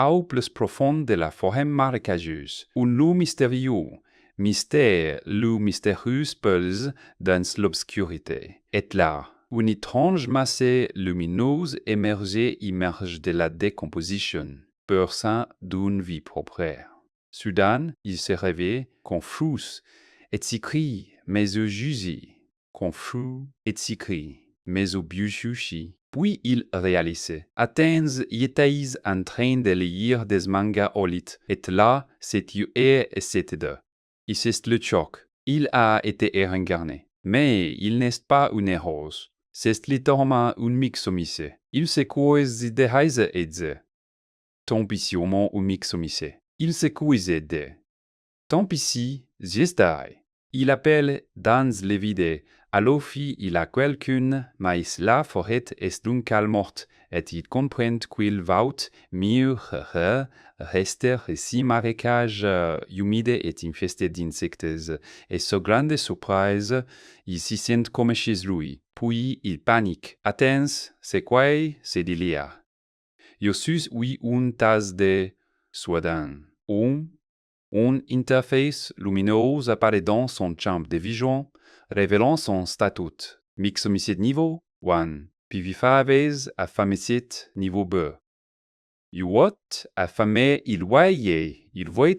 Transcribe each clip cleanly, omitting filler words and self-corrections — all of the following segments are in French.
au plus profond de la forêt marécageuse. Un loup mystérieux, mystère, loup mystérieux pulse dans l'obscurité. Et là, une étrange masse lumineuse immerge de la décomposition, berceau d'une vie propre. Soudain, il se réveille, confus, et s'écrie, mes yeux jusés, confus, et s'écrie, mes yeux biuchuchis. Puis il réalise, Athènes était en train de lire des mangas olites, et là, c'était et c'était deux. Et c'est le choc. Il a été réincarné. Mais il n'est pas une rose. C'est littéralement un mixomise. Il se couise de heise et de. Tant pis si au moins un mixomise. Il se couise de. Tant pis si, j'estai. Il appelle dans le vide. Alors il a quelqu'un, mais la forêt est d'une calme morte, et il comprend qu'il va mieux rester ici marécage humide et infesté d'insectes. Et sa grande surprise, il s'y sent comme chez lui. Puis il panique. Athènes, c'est quoi? C'est délire. Je suis oui une tasse de soudain. Une interface lumineuse apparaît dans son champ de vision, révélant son statut. Mixomicide niveau 1. PV5 affamicide niveau 2. Yuot affamé il voit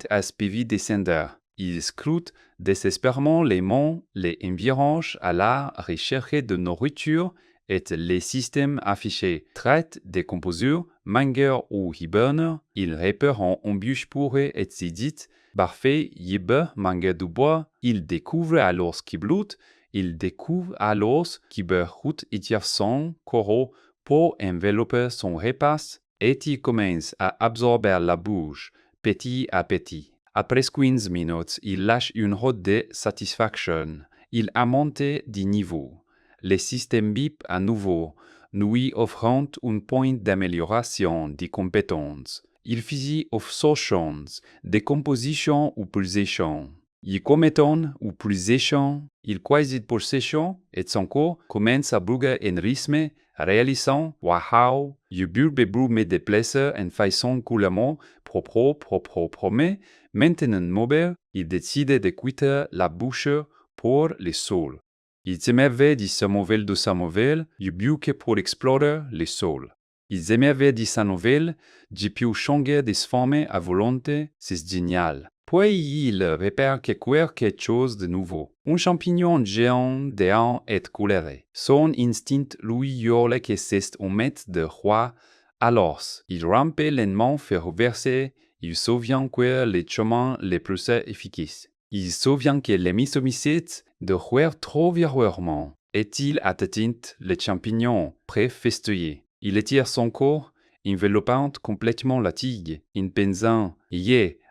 as PV descendre. Il scrute désespérément les monts, les environs à la recherche de nourriture et les systèmes affichés traite des composures, manger ou hiberne. Il repère en embûche pourrie et se dit parfait, ybe manger du bois. Il découvre alors qu'il bloute. Il découvre alors qu'il route étire son corps pour envelopper son repas et il commence à absorber la bouche petit à petit. Après 15 minutes, il lâche une route de satisfaction. Il a monté de niveau. Le système bip à nouveau, lui offrant un point d'amélioration des compétences. Il faisait observations, décomposition ou pulsation. Il commettant ou pulsation, il quasi pulsation et son corps commence à bouger en rythme, réalisant wow, il burbe des plaisirs en faisant coulement propre, mais maintenant mobile, il décide de quitter la bouche pour le sol. Il s'émerveille de sa nouvelle du but pour explorer le sol. Il s'émerveille de sa nouvelle, du più changer des formes à volonté, c'est génial. Puis il repère quelque chose de nouveau. Un champignon géant déant et coloré. Son instinct lui hurle que c'est un maître de roi. Alors, il rampe lentement vers verser. Il se souvient que les chemins les plus efficaces. Il se souvient que les homicides de jouer trop virtuellement. Est-il atteint le champignon, prêt festouiller? Il étire son corps, enveloppant complètement la tige, en pensant,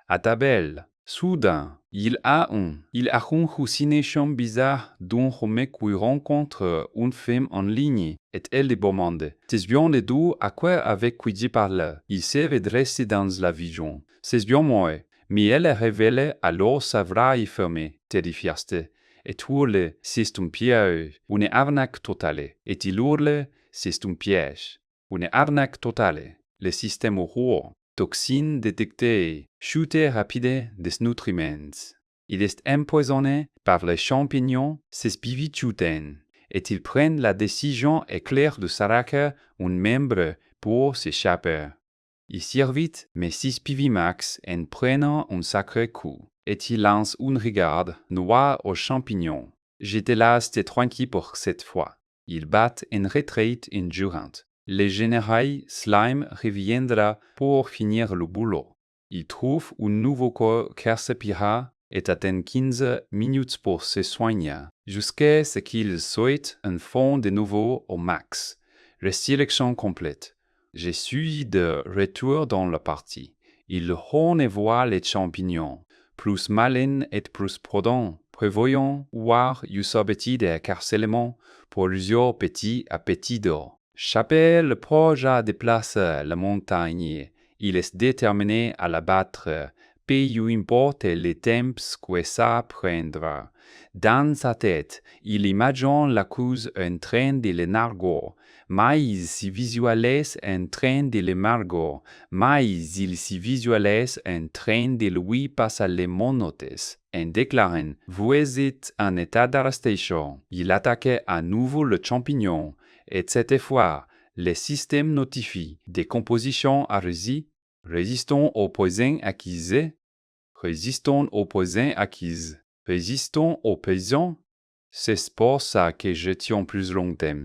à ta belle. Soudain, il a une hallucination bizarre d'un homme qui rencontre une femme en ligne, et elle lui demande, c'est bien le doux à quoi avec qui je parle. Il s'est redressé dans la vision. C'est bien moi, mais elle révèle alors sa vraie femme, terrifiaste. Et hurle, c'est un piège, une arnaque totale. Et il hurle, c'est un piège, une arnaque totale. Le système horreur. Toxines détectées, chute rapide des nutriments. Il est empoisonné par les champignons, ces pivichuten, et il prend la décision éclair de s'arracher un membre pour s'échapper. Il survit, mais 6 pivimax en prenant un sacré coup, et il lance un regard noir aux champignons. J'étais là, c'était tranquille pour cette fois. Il bat en retraite endurante. Le général Slime reviendra pour finir le boulot. Il trouve un nouveau corps qu'aspira et attend 15 minutes pour se soigner, jusqu'à ce qu'il soit un fond de nouveau au max. Resurrection complète. Je suis de retour dans la partie. Il revoit les champignons, plus malin et plus prudent, prévoyant voir usabeti de carcellement pour plusieurs petits appétits d'or. Chappé le projet déplacer la montagne. Il est déterminé à l'abattre, peu importe les temps que ça prendra. Dans sa tête, il imagine l'accuse en train de le narguer, mais il s'y visualise en train de les margot, mais il s'y visualise en train de lui passer les monotes. En déclarant « Vous êtes en état d'arrestation », il attaquait à nouveau le champignon, et cette fois, le système notifie des compositions à résistant au poison acquis, résistant au poison acquis, résistant au poison. C'est pour ça que je tiens plus longtemps.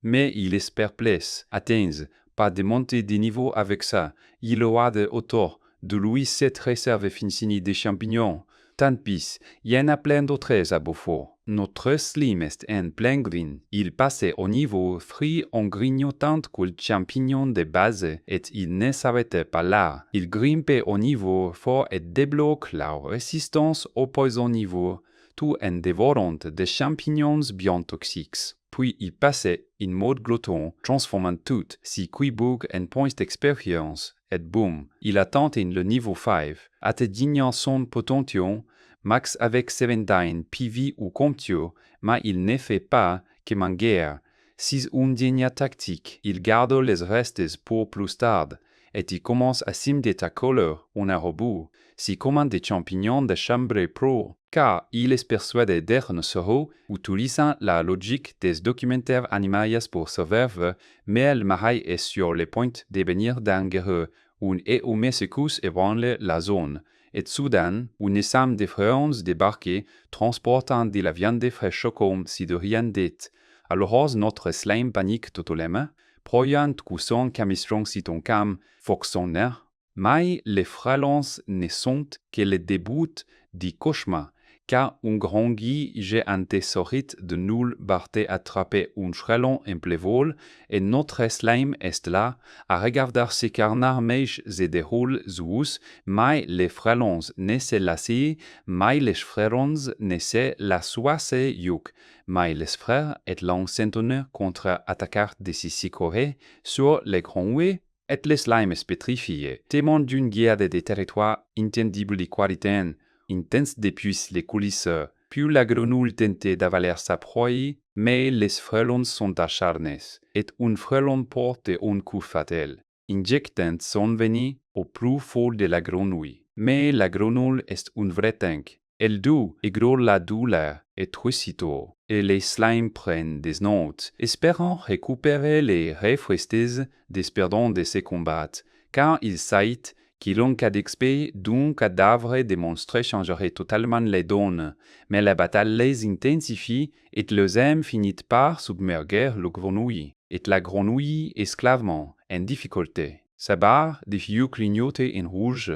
Mais il est perplexe, atteint, pas de montée de niveau avec ça. Il aura de hauteur, de lui cette réserve infinie de champignons. Tant pis, il y en a plein d'autres à Beaufort. Notre slim est en plein green. Il passait au niveau free en grignotant quel champignon de base et il ne s'arrêtait pas là. Il grimpait au niveau fort et débloque la résistance au poison niveau, tout en dévorant des champignons bien toxiques. Puis il passait en mode glutton, transformant tout, si quibook en points d'expérience, et boum, il atteint le niveau 5, atteignant son potentiel max avec 17 PV ou Comptio, mais il ne fait pas que manquer. Si une dernière tactique, il garde les restes pour plus tard, et il commence à simer ta couleur en un robot, si commande des champignons de chambre pro, car il est persuadé d'être sero, utilisant la logique des documentaires animaliers pour survivre, mais le marais est sur le point de devenir dangereux, où une secousse ébranle la zone. Et soudain, une essaim de frelons débarquait, transportant de la viande fraîche comme si de rien n'était. Alors notre slime panique totalement, proyant que son camisson si ton cam fonctionne, mais les frelons ne sont que le début du cauchemar, car un grand guy j'ai un tessorite de nul partait attraper un frelon en plein vol, et notre slime est là, à regarder ces carnards mèches se déroulent tous, mais les frelons ne se lassent, mais les frelons ne se lassoissent yuk, mais les frères et l'on s'entonne contre attaquer de sicoré sur les grands oués, et les slimes pétrifiés, témoins d'une guerre des territoires intendibles et quaritaines, intense depuis les coulisses, puis la grenouille tentait d'avaler sa proie, mais les frelons sont acharnés, et un frelon porte un coup fatal, injectant son venin au plus fort de la grenouille. Mais la grenouille est un vrai tank. Elle doit égrore la douleur et aussitôt, et les slimes prennent des notes, espérant récupérer les réfrestes desperdant de ces combats, car ils savent qu'en cas d'expé d'un cadavre de monstre changerait totalement les donnes, mais la bataille les intensifie et les hommes finissent par submerger le grenouille, et la grenouille esclavement en difficulté. Sa barre de vieux clignotait en rouge.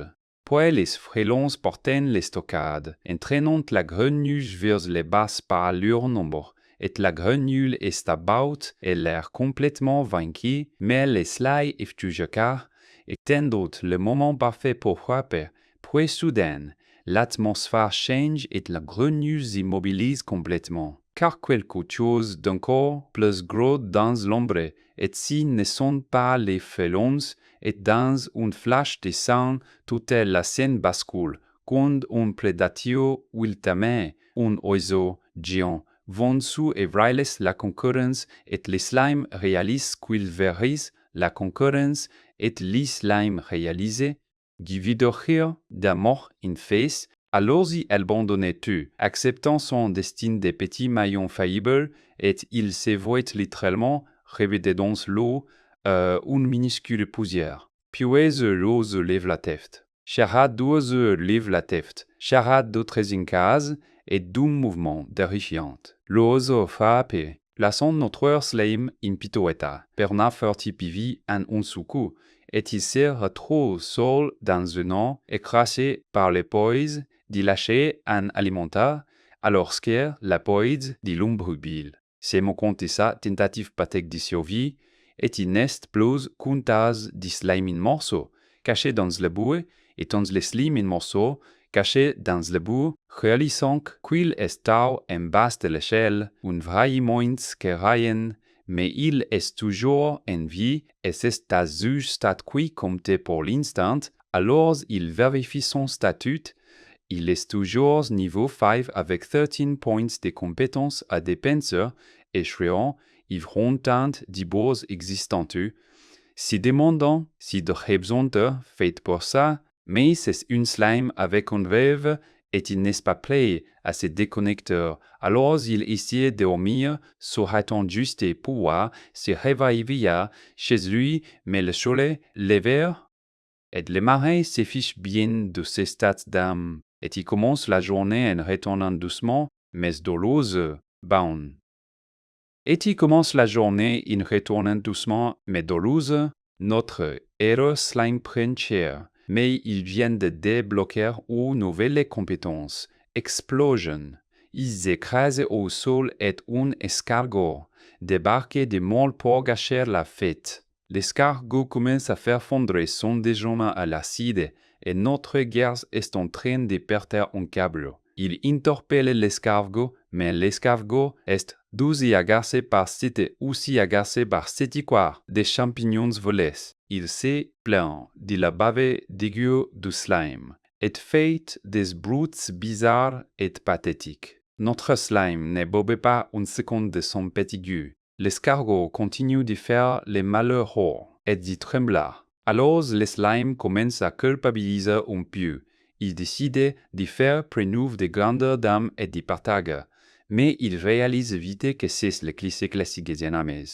Puis les frelons portaient les stockades, entraînant la grenouille vers les basses par leur nombre, et la grenouille est about et l'air complètement vaincue, mais les sly efftugecar, étendant le moment parfait pour frapper, puis soudain, l'atmosphère change et la grenouille s'immobilise complètement, car quelque chose d'encore plus gros dans l'ombre, et si ne sont pas les frelons, et dans un flash de sang, toute la scène bascule, quand un prédateur ultime, un oiseau géant, vont sous et réalise la concurrence, et les slimes réalisent qu'ils verrisent la concurrence, et les slimes réalisés, dividorir d'amour in face, alors ils abandonnent tout, acceptant son destin des petits maillons faillibles, et ils se voient littéralement revêtus dans l'eau, une minuscule poussière. Puis l'ose lève la tête. Charade d'ose lève la tête. Charade d'autres incas et d'un mouvement terrifiant. L'ose frappe, laissant notre slime in pitoeta. Perna ferti pivi en un soukou, et il se retrouve seul dans un an, écrasé par les poids, d'y lâcher un alimentaire, alors que la poids dit l'ombrubile. C'est mon compte sa tentative pathétique de survie, et il n'est plus qu'une tasse de slime en morceaux, caché dans le boue, et dans le slime en morceaux, caché dans le boue, réalisant qu'il est tard en bas de l'échelle, un vrai moins que rien, mais il est toujours en vie, et c'est à ce stade qui compte pour l'instant, alors il vérifie son statut. Il est toujours niveau 5 avec 13 points de compétences à dépenser, échouant, rondant die bourses existantes, si demandant si de représentants fait pour ça, mais c'est une slime avec un veuve et il n'est pas prêt à se déconnecter. Alors il essaie de dormir sur un juste pouvoir se réveiller chez lui, mais le soleil, l'hiver, et le marin se fiche bien de ses stats d'âme, et il commence la journée en retournant doucement, mais dolouse, bound. Et il commence la journée en retournant doucement, mais dolouse, notre héros slime prend cher, mais il vient de débloquer une nouvelle compétence, explosion. Ils écrasent au sol et un escargot, débarqué de molles pour gâcher la fête. L'escargot commence à faire fondre son déjeuner à l'acide et notre guerre est en train de perdre un câble. Il interpelle l'escargot, mais l'escargot est aussi agacé par cette histoire des champignons volés. Il se plaint de la bave dégueu du slime et fait des bruits bizarres et pathétiques. Notre slime ne bobe pas une seconde de son petit goût. L'escargot continue de faire les malheureux et d'y trembler. Alors le slime commence à culpabiliser un peu. Il décide de faire preuve de grandeur d'âme et de partage. Mais il réalise vite que c'est le cliché classique des Vietnamais.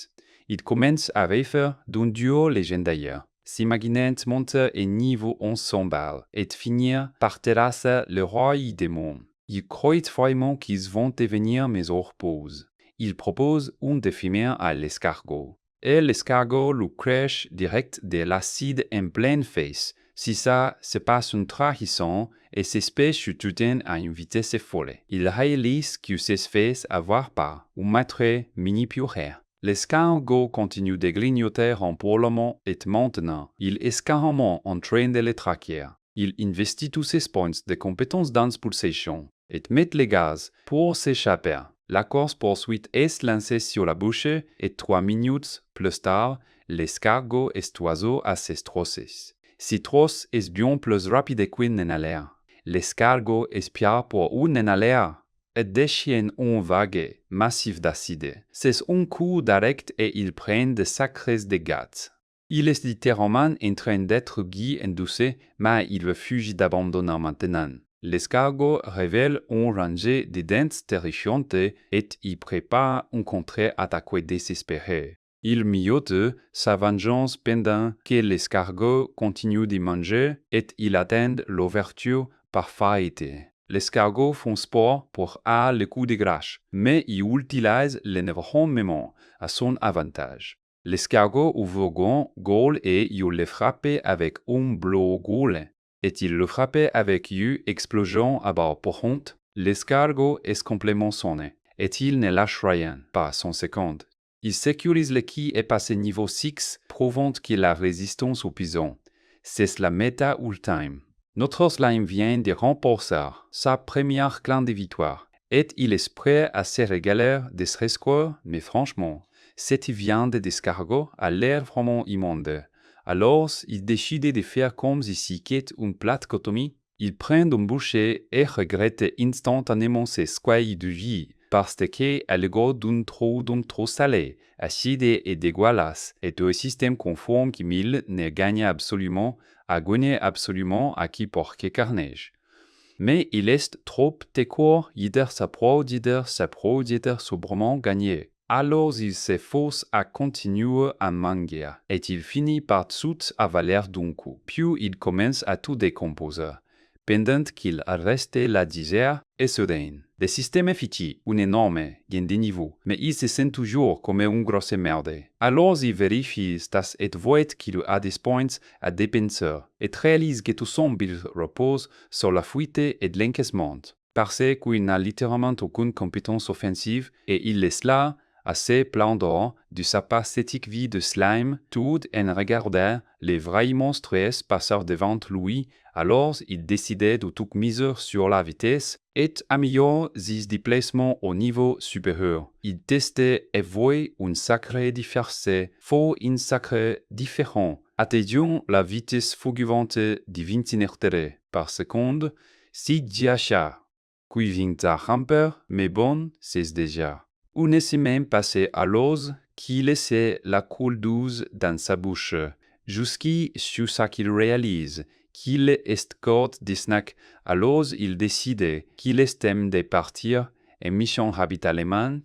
Il commence à rêver d'un duo légendaire, s'imaginant monter un niveau ensemble et finir par terrasser le roi des mondes. Il croit vraiment qu'ils vont devenir mes épouses. Il propose un défi à l'escargot. Et l'escargot lui crèche direct de l'acide en pleine face. Si ça se passe une trahison et s'espèce sur tout à une vitesse folle. Il réalise que se fait avoir par un maître manipulé. L'escargot continue de grignoter en parlement et maintenant, il est carrément en train de le traquer. Il investit tous ses points de compétences dans pulsation et met les gaz pour s'échapper. La course-poursuite est lancée sur la bouche et 3 minutes plus tard, l'escargot est oiseau à ses trosses. Si trosse est bien plus rapide qu'une nénalère. L'escargot espère pour une nénalère et déchaîne un vague massif d'acide. C'est un coup direct et il prend de sacrés dégâts. Il est littéralement en train d'être guidé en douce, mais il refuse d'abandonner maintenant. L'escargot révèle un rangée de dents terrifiantes et y prépare un contre-attaque désespéré. Il miaute sa vengeance pendant que l'escargot continue de manger et il atteint l'ouverture parfaite. L'escargot fait sport pour avoir le coup de grâce, mais il utilise l'énervement à son avantage. L'escargot ouvre grand goal et il le frappe avec un blow goal. Et il le frappe avec une explosion à bord pour honte. L'escargot est complètement sonné et il ne lâche rien, pas 100 secondes. Il sécurise le qui est passé niveau 6, prouvant qu'il a résistance au poison. C'est la méta ultime. Notre slime vient de remporter sa première grande victoire, et il est prêt à se régaler de ce score, mais franchement, cette viande d'escargot a l'air vraiment immonde. Alors, il décide de faire comme si c'était une plate cotomie. Il prend une bouchée et regrette instantanément ses squailles de vie, parce qu'elle goûte d'un trop salé, acide et dégueulasse, et un système conforme qui mille ne gagne absolument, à gagner absolument à qui porte carnage. Mais il est trop décor, yider sa pro, yider sobrement gagné. Alors il s'efforce à continuer à manger, et il finit par tout avaler d'un coup. Puis il commence à tout décomposer, pendant qu'il a resté la digère et soudain. Le système est fichu, un énorme, gain de niveau, mais il se sent toujours comme une grosse merde. Alors il vérifie stas et voit qu'il a des points à dépenser, et réalise que tout son bill repose sur la fuite et de l'encaissement, parce qu'il n'a littéralement aucune compétence offensive, et il laisse là, à se plaindre de sa pathétique vie de slime, tout en regardant les vrais monstrueux passer devant lui. Alors il décidait de tout miser sur la vitesse et améliorer ses déplacements au niveau supérieur. Il testait et voyait une sacrée différence, faut une sacrée différence, atteignant la vitesse fulgurante de 20 mètres par seconde, si diacha, qui vint à ramper, mais bon, c'est déjà. ou ne s'est même passé alors qu'il laissait la coule douce dans sa bouche, jusqu'à ce qu'il réalise qu'il est corps des snacks, alors il décide qu'il est temps de partir, et mission habituellement,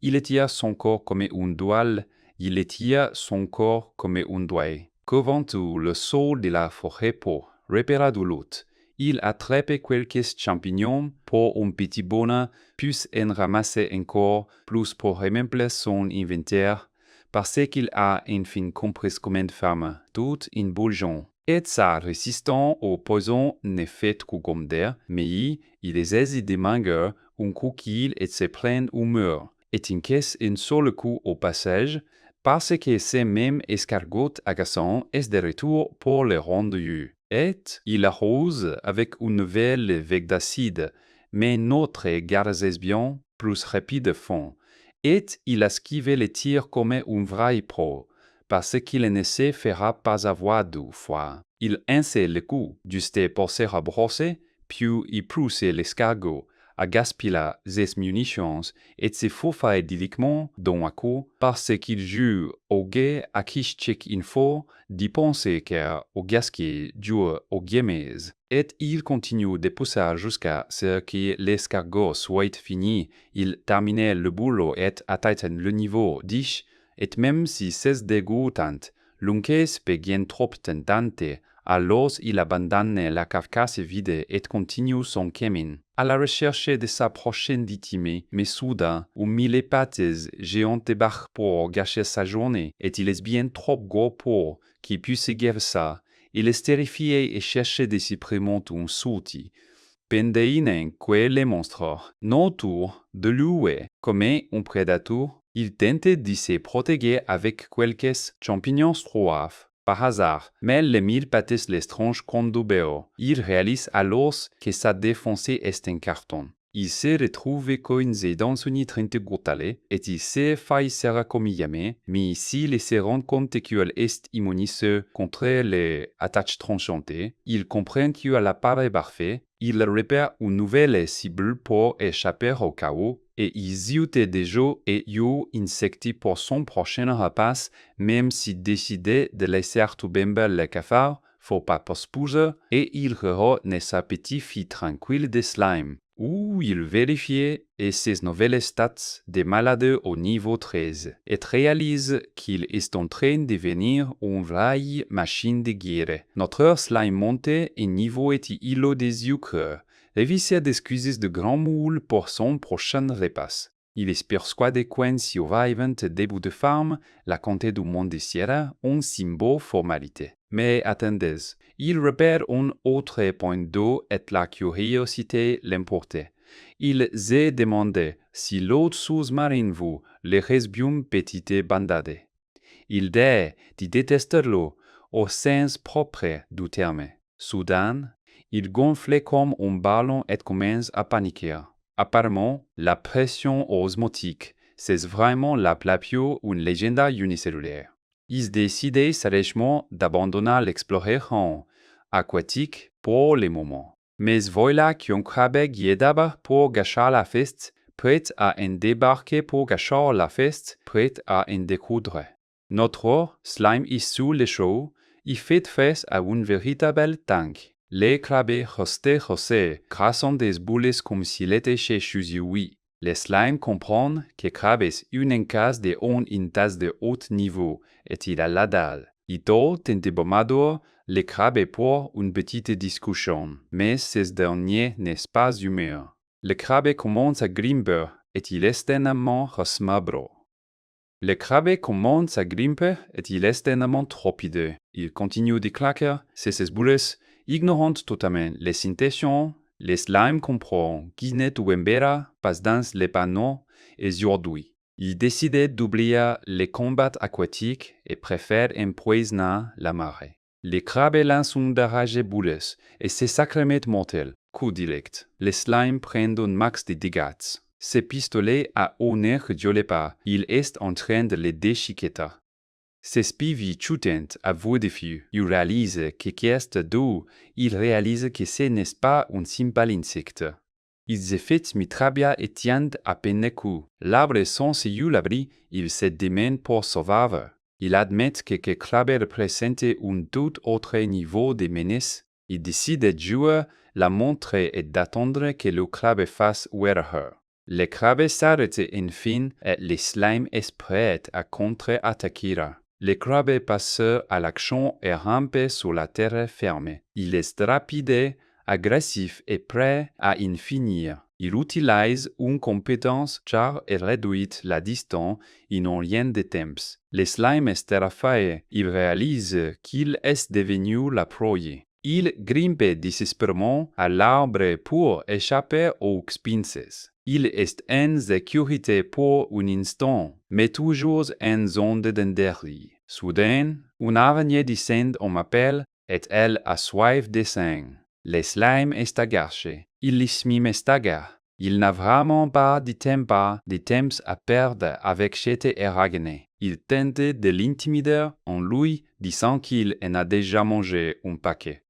il tient son corps comme un doigt, il tient son corps comme un doigt. Qu'avant le sol de la forêt pour repérer de l'autre, il attrape quelques champignons pour un petit bonheur, puis en ramasse encore plus pour remplir son inventaire, parce qu'il a enfin compris comment faire tout en bougeant. Et sa résistance au poison n'est faite que comme d'air, mais il est de manger un coup qu'il et se pleine humeur, et encaisse un seul coup au passage, parce que ces mêmes escargots agaçants est de retour pour le rendu. Et il arrose avec une nouvelle vague d'acide, mais notre garde bien plus rapide fond. Et il esquive les tirs comme un vrai pro, parce qu'il ne se fera pas avoir 2 fois. Il enseigne le coup, juste pour se rabrosser, puis il pousse l'escargot à gaspiller ses munitions et se faufa idylliquement dans un coup parce qu'il joue au gay à qui check info d'y penser qu'au gaspiller joue au games. Et il continue de pousser jusqu'à ce que l'escargot soit fini. Il termine le boulot et atteint le niveau 10, et même si c'est dégoûtant, l'encaisse peut bien trop tentante. Alors il abandonne la carcasse vide et continue son chemin, à la recherche de sa prochaine victime, mais soudain, un mille pattes géant débarque pour gâcher sa journée, et il est bien trop gros pour qu'il puisse guérir ça. Il est terrifié et cherche de s'y prémonter un souti. Pendeinen que le monstre, non tour de lui, comme un prédateur, il tente de se protéger avec quelques champignons rouaves. Par hasard, mais les 1000 pattes l'étrange condubéo. Il réalise alors que sa défense est un carton. Il se retrouve coincé dans une étreinte brutale et il se fait serrer comme jamais, mais s'il se rend compte qu'il est immunisé contre les attaques tranchantes, il comprend qu'il a l'appareil parfait, il repère une nouvelle cible pour échapper au chaos et il ziote déjà et you insecti pour son prochain rapace, même s'il décide de laisser tout bember le cafard, faut pas pospouser, et il renaît sa petite fille tranquille de slime, où il vérifie et ses nouvelles stats de malade au niveau 13, et réalise qu'il est en train de devenir une vraie machine de guerre. Notre slime monte et niveau est îlot des yeux. Révisser des excuses de grand moule pour son prochain repas. Il espère de coin survivant début de farm, la comté du monde de Sierra, un symbole formalité. Mais attendez, il repère un autre point d'eau et la curiosité l'emporte. Il s'est demandé si l'autre sous-marine vous le reste bien petite bandade. Il déteste l'eau au sens propre du terme. Soudain, il gonfle comme un ballon et commence à paniquer. Apparemment, la pression osmotique, c'est vraiment la plapio une légende unicellulaire. Il décide sérieusement d'abandonner l'exploration aquatique pour le moment. Mais voilà qu'un crabe guédaba pour gâcher la fête, prêt à en débarquer pour gâcher la fête, prêt à en découdre. Notre slime est sous le show, il fait face à une véritable tank. Les crabes restent rossés, crassant des boules comme s'il était chez Shuzui. Les slimes comprennent que crabe est une case de une tasse de haut niveau, et il a la dalle. Ito tente bombarder les crabes pour une petite discussion, mais ces derniers n'est pas humeur. Le crabe commence à grimper, et il est extrêmement resmabro. Le crabe commence à grimper et il est extrêmement tropide. Il continue de claquer ses boules, ignorant totalement les intentions. Les slimes comprend Guinet ou Embera passe dans les panneaux et aujourd'hui. Il décide d'oublier les combats aquatiques et préfère empoisonner la marée. Les crabes lancent un rage boules et c'est sacrément mortel. Coup direct. Les slimes prennent un max de dégâts. Ce pistolet a honneur que pas, il est en train de les déchiqueter. Ces spivi chutent à voix de feu. Il réalise que qu'est d'eau, il réalise que ce n'est pas un simple insecte. Ils effectent mitrabia et tiennent à peine coup. L'arbre sans si l'abri, ils se démènent pour sauveur. Ils admettent que Crabbe représente un tout autre niveau de menace. Ils décident de jouer la montre et d'attendre que le crabe fasse erreur. Le crabe s'arrête enfin et le slime est prêt à contre-attaquer. Le crabe passe à l'action et rampe sur la terre ferme. Il est rapide, agressif et prêt à en finir. Il utilise une compétence car elle réduit la distance en rien de temps. Le slime est terrifié. Il réalise qu'il est devenu la proie. Il grimpe désespérément à l'arbre pour échapper aux pinces. Il est en sécurité pour un instant, mais toujours en zone de danger. Soudain, une araignée descend en appel et elle a soif de sang. Le slime est agaché. Il lui staga. Il n'a vraiment pas de temps à perdre avec cette araignée. Il tente de l'intimider en lui disant qu'il en a déjà mangé un paquet.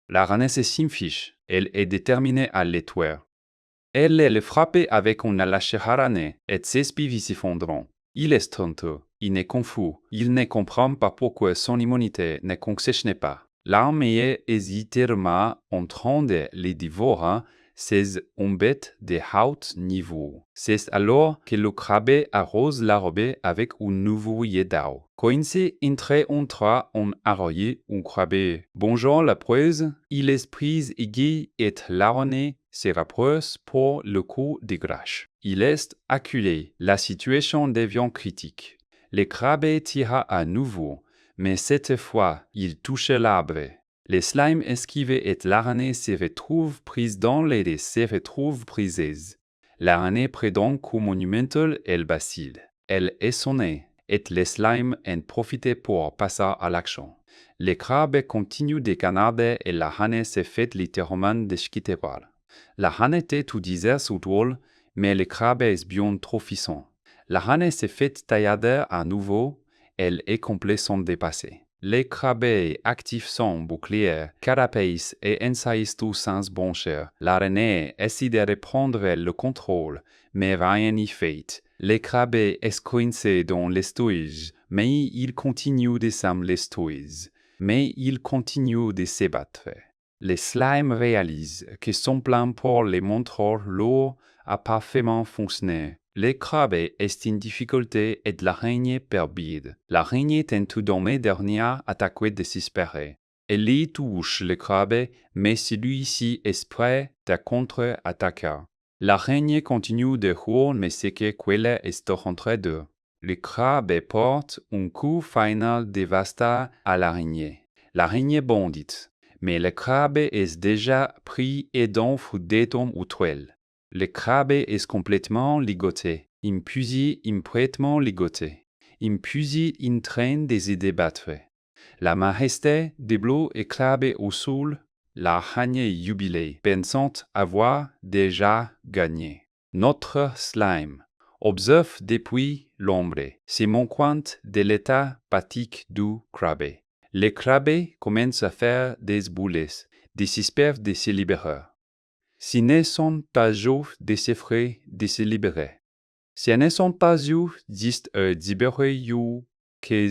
L'araignée se fiche. Elle est déterminée à le tuer. Elle le frappe avec une lâche harane et ses spies s'effondrent. Il est honteux, il est confus, il ne comprend pas pourquoi son immunité ne fonctionne pas. L'armée hésitement en train de les dévorer, c'est une bête de haut niveau. C'est alors que le crabe arrose l'arbre avec un nouveau jet d'eau. Quand c'est entré en arroyer un crabe. Bonjour la presse, il est pris aiguë et l'araignée se rapproche pour le coup de grâce. Il est acculé. La situation devient critique. Le crabe tira à nouveau, mais cette fois, il touche l'arbre. Le slime esquive et l'araignée se retrouve prise dans les et se retrouve brisée. L'araignée prend coup monumental et vacille. Elle est sonnée, et le slime en profite pour passer à l'action. Le crabe continue de canarder et l'araignée se fait littéralement déchiqueter. La rane était tout disait sous drôle, mais le crabe est bien trop puissant. La rane se fait tailler à nouveau, elle est complètement dépassée. Le crabe active son bouclier, carapace et essaye tout sans broncher. L'araignée essaie de reprendre le contrôle, mais rien n'y fait. Le crabe est coincé dans l'estoïge, mais il continue de s'amener l'estoïge. Mais il continue de se battre. Le slime réalise que son plan pour les montrer l'eau a parfaitement fonctionné. Le crabe est en difficulté et l'araignée perd. L'araignée tente d'emmener dernière attaquer désespérée. Elle y touche le crabe, mais celui-ci est prêt à contre-attaquer. L'araignée continue de rouler, mais c'est que qu'elle est rentrée d'eux. Le crabe porte un coup final dévastateur à l'araignée. L'araignée bondit. Mais le crabe est déjà pris et donc détourné ou toile. Le crabe est complètement ligoté, impusément ligoté, en train de se débattre. La majesté de bleu et crabe au sol, l'araignée jubilée, pensant avoir déjà gagné. Notre slime observe depuis l'ombre, c'est mon compte de l'état pathique du crabe. Le crabe commence à faire des boules, désespère de se libérer. Ce ne sont pas jours de se frais de se libérer. Ce ne sont pas jours juste libérer que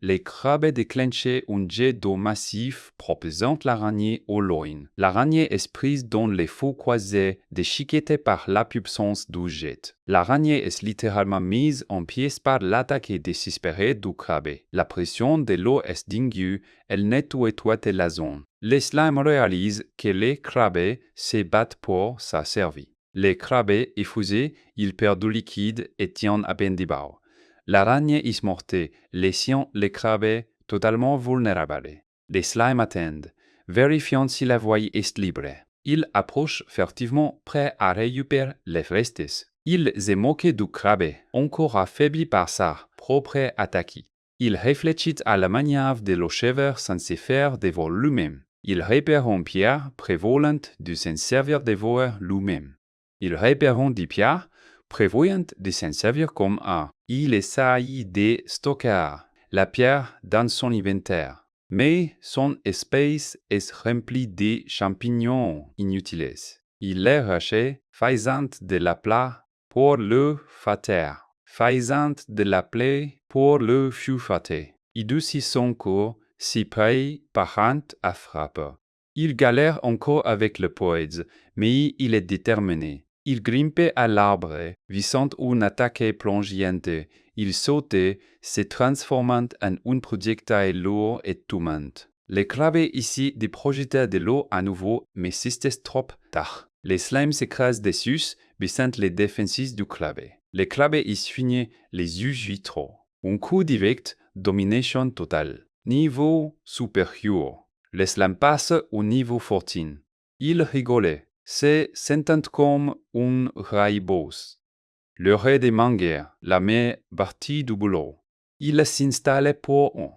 le crabe déclenche un jet d'eau massif proposant l'araignée au loin. L'araignée est prise dans les faux croisés, déchiquetée par la puissance du jet. L'araignée est littéralement mise en pièces par l'attaque désespérée du crabe. La pression de l'eau est dingue, elle nettoie la zone. Le slime réalise que le crabe se bat pour sa survie. Le crabe effusé, il perd du liquide et tient à peine débat. L'araignée est morte, laissant le crabe totalement vulnérable. Les slimes attendent, vérifiant si la voie est libre. Ils approchent furtivement, prêts à récupérer les restes. Ils se moquent du crabe, encore affaibli par sa propre attaque. Il réfléchit à la manière de le cheveux sans se faire dévorer lui-même. Il repère une pierre prévoyant de s'en servir dévorer lui-même. Il repère une pierre prévoyant de s'en servir comme un. Il essaye de stocker la pierre dans son inventaire, mais son espace est rempli de champignons inutiles. Il les rachait, faisant de la plat pour le fater, faisant de la plaie pour le fufater. Idussi son cours, si près parent à frappe. Il galère encore avec le poète, mais il est déterminé. Il grimpait à l'arbre, visant une attaque plongeante. Il sautait, se transformant en un projectile lourd et tombant. Les crabes ici déprojetaient de l'eau à nouveau, mais c'était trop tard. Les slimes s'écrasent dessus, baissant les défenses du crabe. Les crabes y finissent les yeux trop. Un coup direct, domination totale. Niveau supérieur. Les slimes passent au niveau 14. Il rigolait, se sentant comme un raibos. L'heure de manger, la main partie du boulot. Il s'installait pour un.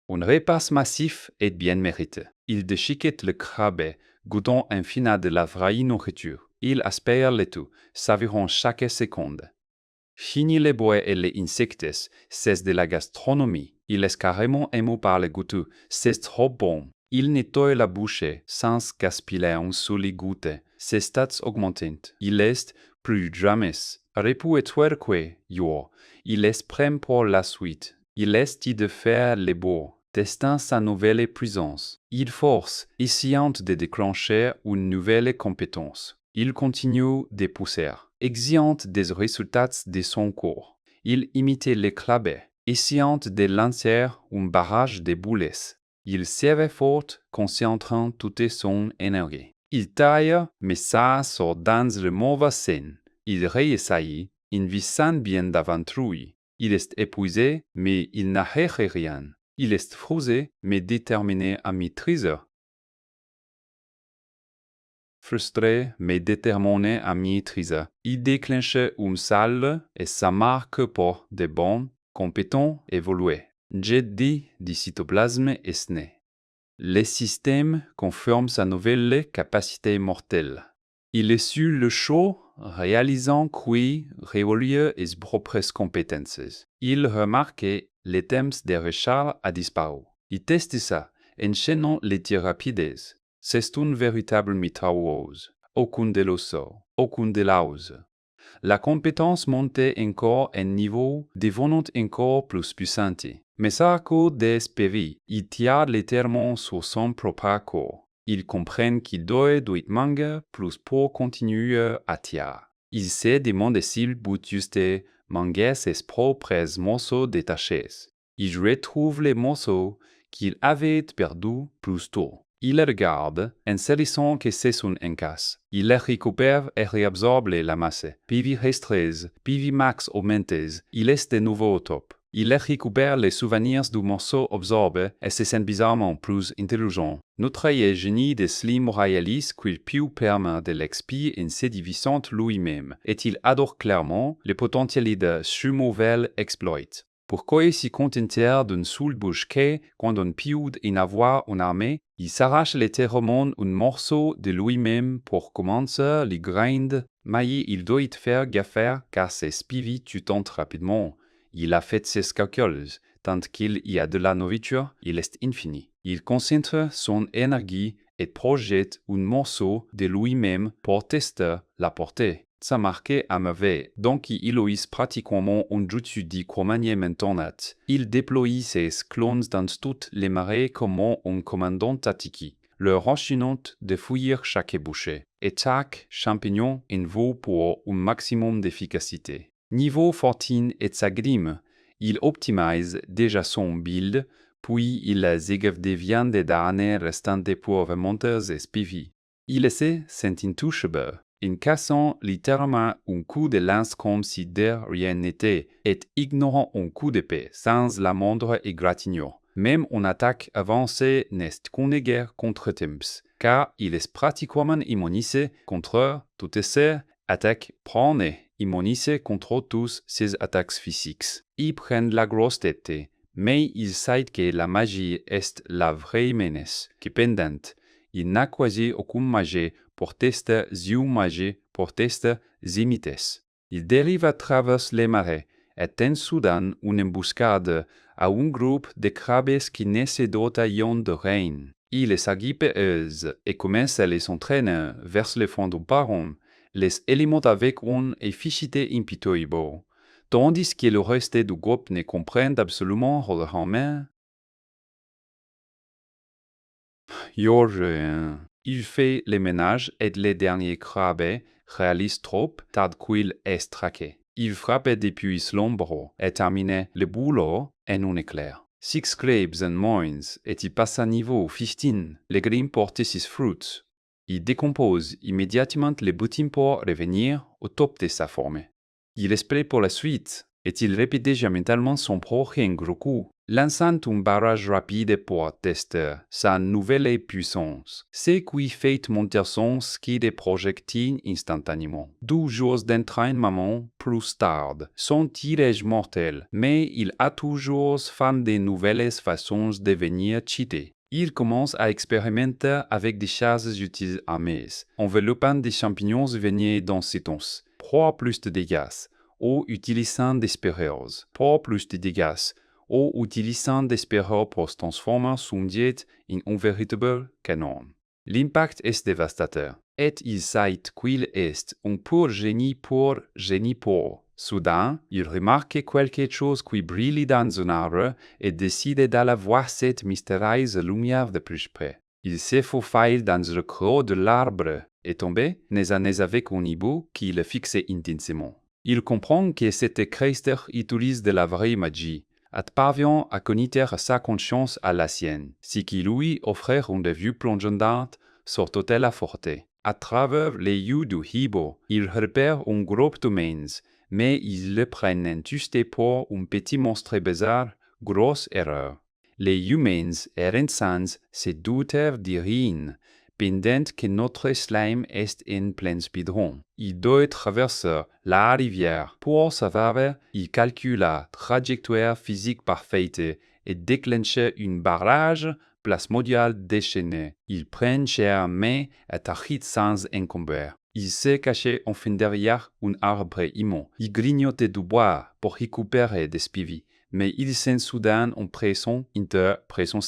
Un repas massif et bien mérité. Il déchiquette le crabe, goûtant un final de la vraie nourriture. Il aspire le tout, savourant chaque seconde. Fini les bois et les insectes, c'est de la gastronomie. Il est carrément ému par le goût, c'est trop bon. Il nettoie la bouche sans gaspiller un seul goutte. Ses stats augmentent. Il est plus jamais. Repos et twerque, yo. Il est prêt pour la suite. Il est de faire les beaux, testant sa nouvelle puissance. Il force, essayant de déclencher une nouvelle compétence. Il continue de pousser, exigeant des résultats de son cours. Il imitait les crabes, essayant de lancer un barrage de boules. Il servait fort, concentrant toute son énergie. Il taille, mais ça sort dans le mauvais scène. Il réessaye, une vie sans bien d'aventrouille. Il est épuisé, mais il n'arrête rien. Il est frustré, mais déterminé à maîtriser. Frustré, mais déterminé à maîtriser. Il déclenche une salle et ça marque pour de bons, compétents évolués. Jet du cytoplasme est né. Le système confirme sa nouvelle capacité mortelle. Il est sur le show, réalisant qu'il révolue ses propres compétences. Il remarque les thèmes de Richard a disparu. Il teste ça, enchaînant les tirs rapides. C'est une véritable mitrailleuse. Aucun de l'osso, aucun de l'ause. La compétence montait encore un niveau, devenant encore plus puissante. Mais à cause d'espérer, il tire littéralement sur son propre corps. Il comprend qu'il doit manger plus pour continuer à tirer. Il se demande s'il peut juste manger ses propres morceaux détachés. Il retrouve les morceaux qu'il avait perdus plus tôt. Il les regarde, en se disant que c'est une encasse. Il les récupère et réabsorbe la masse. PV restreuse, PV max augmente, il est de nouveau au top. Il les récupère les souvenirs du morceau absorbé et se sent bizarrement plus intelligent. Notre génie de Slim réalise qu'il peut permettre de l'expier en se divisant lui-même, et il adore clairement le potentiel de ce nouvel exploit. Pourquoi s'y contenter d'une seule bouche que, quand on peut en avoir une armée, il s'arrache littéralement un morceau de lui-même pour commencer les grind, mais il doit faire gaffe car ses spivis tuent rapidement. Il a fait ses calculs, tant qu'il y a de la nourriture, il est infini. Il concentre son énergie et projette un morceau de lui-même pour tester la portée. Ça marquait à merveille, donc il utilise pratiquement un jutsu de Cro-Magnon maintenant. Il déploie ses clones dans toutes les marées comme un commandant Tatiki, leur enchaînant de fuir chaque bouchée, et chaque champignon en vaut pour un maximum d'efficacité. Niveau 14 et sa grime, il optimise déjà son build, puis il zègre des viandes d'années restantes pour remonter ses PV. Il essaie c'est intouchable, en cassant littéralement un coup de lance comme si de rien n'était, et ignorant un coup d'épée sans la moindre égratignure. Même une attaque avancée n'est qu'une guerre contre temps, car il est pratiquement immunisé contre toutes ses attaques prônées, immunisé contre tous ses attaques physiques. Il prend la grosse tête, mais il sait que la magie est la vraie menace, que pendant, il n'a quasi aucune magie pour tester une magie pour tester imites. Il dérive à travers les marais et tient soudain une embuscade à un groupe de crabes qui ne se dotaillent de rien. Il s'agrippe eux et commence à les entraîner vers le fond du baron, les éléments avec une efficacité impitoyable, tandis que le reste du groupe ne comprend absolument rien. Jorge, il fait le ménage et les derniers crabes réalisent trop tard qu'il est traqué. Il frappe depuis l'ombre et termine le boulot en un éclair. Six grapes and moins, et il passe à niveau 15. Les graines portent 6 fruits. Il décompose immédiatement les boutines pour revenir au top de sa forme. Il espère pour la suite, et il répète déjà mentalement son prochain gros coup, lançant un barrage rapide pour tester sa nouvelle puissance. Ce qui fait monter son ski de projectile instantanément. 2 jours d'entraînement plus tard, son tirage mortel, mais il a toujours fan de nouvelles façons de venir cheater. Il commence à expérimenter avec des choses utiles armées, enveloppant des champignons venus dans ses tons, pour plus de dégâts, ou utilisant des spéros pour plus de dégâts, ou utilisant des spéros pour transformer son jet en un véritable canon. L'impact est dévastateur, et il sait qu'il est un pur génie pour génie pour. Soudain, il remarque quelque chose qui brille dans un arbre et décide d'aller voir cette mystérieuse lumière de plus près. Il se faufile dans le creux de l'arbre et tombe nez à nez avec un hibou qui le fixe intensément. Il comprend que cette créature utilise de la vraie magie, et parvient à connecter sa conscience à la sienne, ce qui lui offre une vue plongeante sur toute la forêt. À travers les yeux du hibou, il repère un groupe d'humains, mais ils le prennent juste pour un petit monstre bizarre, grosse erreur. Les humains errent sans se douter de rien, pendant que notre slime est en plein speedrun. Il doit traverser la rivière. Pour savoir, il calcule la trajectoire physique parfaite et déclenche un barrage plasmodial déchaîné. Il prend cher mais est arrête sans encombre. Il s'est caché enfin derrière un arbre immense. Il grignote du bois pour récupérer des spivis, mais il sent soudain une pression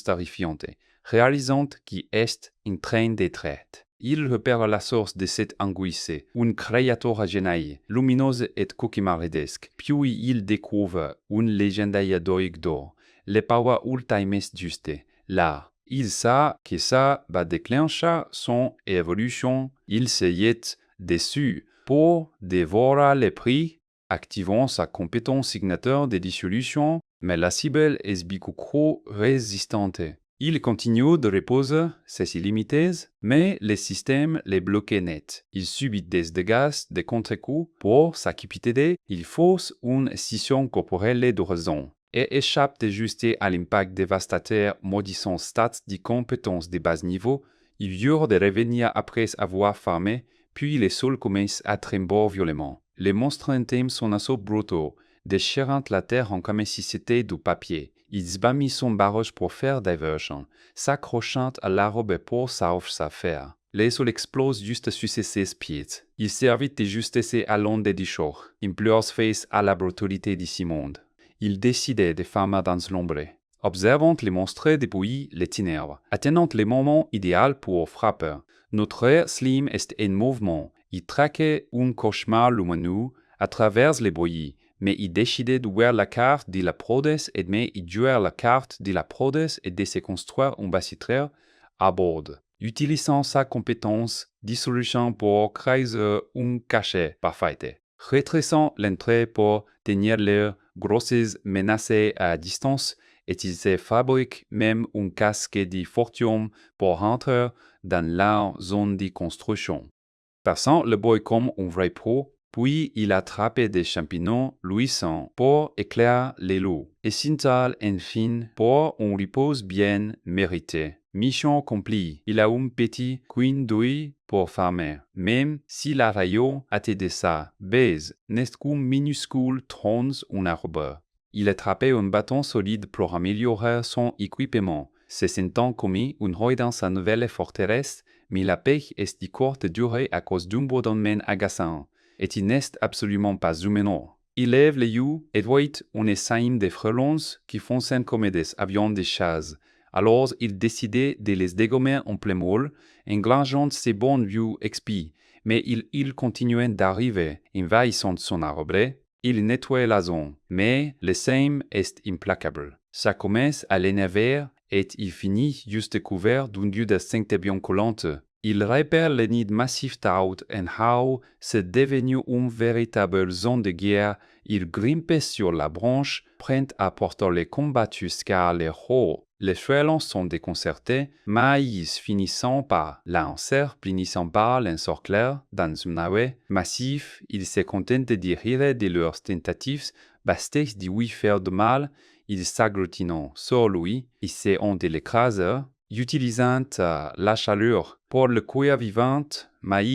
terrifiante, réalisant qu'il est en train d'être. Il repère la source de cette angoisse, une créature génie, lumineuse et cauchemardesque. Puis il découvre une légende d'Oïg d'or, le power ultimate juste. Là, il sait que ça va déclencher son évolution. Il se jette dessus pour dévorer les prix, activant sa compétence signature de dissolution, mais la cible est beaucoup résistante. Il continue de reposer ses illimités, mais le système les bloque net. Il subit des dégâts de contre-coups. Pour s'acquitter, il force une scission corporelle de raison et échappe de juste à l'impact dévastateur maudissant stats de compétences de bas niveau. Il jure de revenir après avoir farmé, puis les sols commencent à trembler violemment. Les monstres entament son assaut brutaux, déchirant la terre en comme si c'était du papier. Il sbâmit son barrage pour faire diversion, s'accrochant à l'arbre pour savoir-faire. Les sols explosent juste sur ses pieds. Il servit de justice à l'onde du jour, implore face à la brutalité de ce monde. Il décidait de fermer dans l'ombre. Observant les monstres depuis les ténèbres, attendant le moment idéal pour frapper. Notre slim est en mouvement. Il traque un cauchemar lumineux à travers les bouillies, mais il décidait de voir la carte de la Prodes et mais il jouait la carte de la Prodes et de se construire un bâtiment à bord. Utilisant sa compétence dissolution pour créer un cachet parfait. Rétrécissant l'entrée pour tenir leurs grosses menaces à distance, et il se fabrique même un casque de fortune pour rentrer dans la zone de construction. Passant le bois comme un vrai pro, puis il attrape des champignons luisants pour éclairer les loups, et s'installe enfin pour un repos bien mérité. Mission accomplie, il a un petit coin d'œil pour farmer, même si la rayon a été de sa base n'est qu'un minuscule tronc un arbre. Il a attrapé un bâton solide pour améliorer son équipement, se sentant commis une roi dans sa nouvelle forteresse, mais la paix est de courte durée à cause d'un bourdonnement agaçant, et il n'est absolument pas humano. Il lève les yeux et voit un essaim de frelons qui foncent comme des avions de chasse, Alors il décidait de les dégommer en plein vol, engrangeant ses bonnes vues expies. Mais il continuait d'arriver, envahissant son arbre. Il nettoyait la zone, mais le sème est implacable. Ça commence à l'énerver et il finit juste couvert d'une dieu d'instinct bien collante. Il repère le nid massif d'out et how c'est devenu une véritable zone de guerre. Il grimpe sur la branche, prêt à porter les combattus car les hauts. Les frelons sont déconcertés, maïs finissant par lancer, finissant par l'encercler dans un navet massif. Ils se contentent de rire de leurs tentatives, bastés de lui faire de mal. Ils s'agglutinent sur lui, ils essaient de l'écraser, utilisant la chaleur pour le cuire vivant. Mais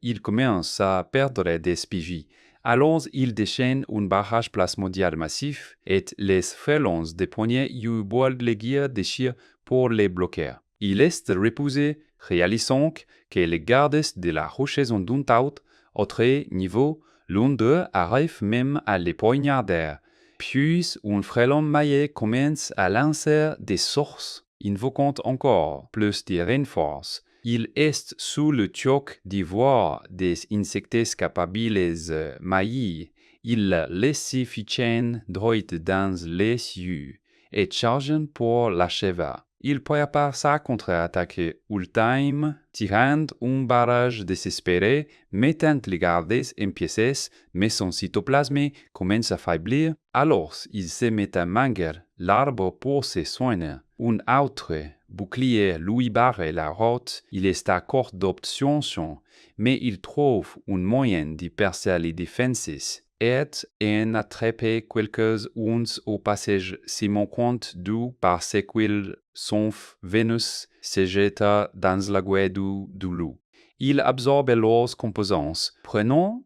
il commence à perdre des spigies. Alors il déchaîne un barrage plasmodial massif et les frelons des poignets y boivent les guides déchirent pour les bloquer. Il est repoussé, réalisant que les gardes de la roche ont d'un tout autre niveau, l'un d'eux arrive même à les poignarder. Puis un frelon maillet commence à lancer des sources, invoquant encore plus de renforts. Il est sous le choc d'y voir des insectes capables maillis. Il laisse fichen droit dans les yeux et charge pour l'achever. Il prépare sa contre-attaque ultime, tirant un barrage désespéré, mettant les gardes en pièces, mais son cytoplasme commence à faiblir. Alors, il se met à manger l'arbre pour se soigner. Un autre bouclier lui barre la route. Il est à court d'obtention, mais il trouve un moyen de percer les défenses et en attraper quelques-uns au passage Simon compte d'où parce qu'ils sont Vénus se jette dans la gueule du loup. Il absorbe leurs composantes, prenant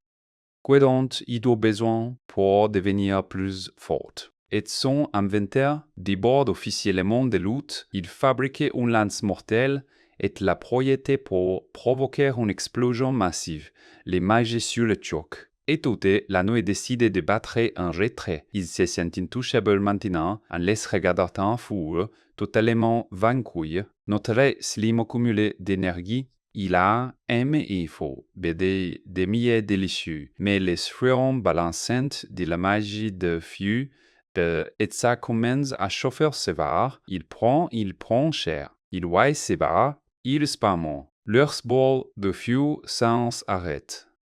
ce dont il a besoin pour devenir plus fort. Et son inventaire déborde officiellement de lutte. Il fabriquait une lance mortelle et la projetait pour provoquer une explosion massive. Les mages sur le choc. Étouté, l'anneau décide de battre un retrait. Il se sent intouchable maintenant, en laisse regarder en fou, totalement vaincu. Notre slim cumulé d'énergie, il a aimé il faut, des milliers délicieux, mais les frères balançants de la magie de feu, et ça commence à chauffer sévère. Il prend cher. Il voit sévère, il spamme. Leur bol de feu sans arrêt.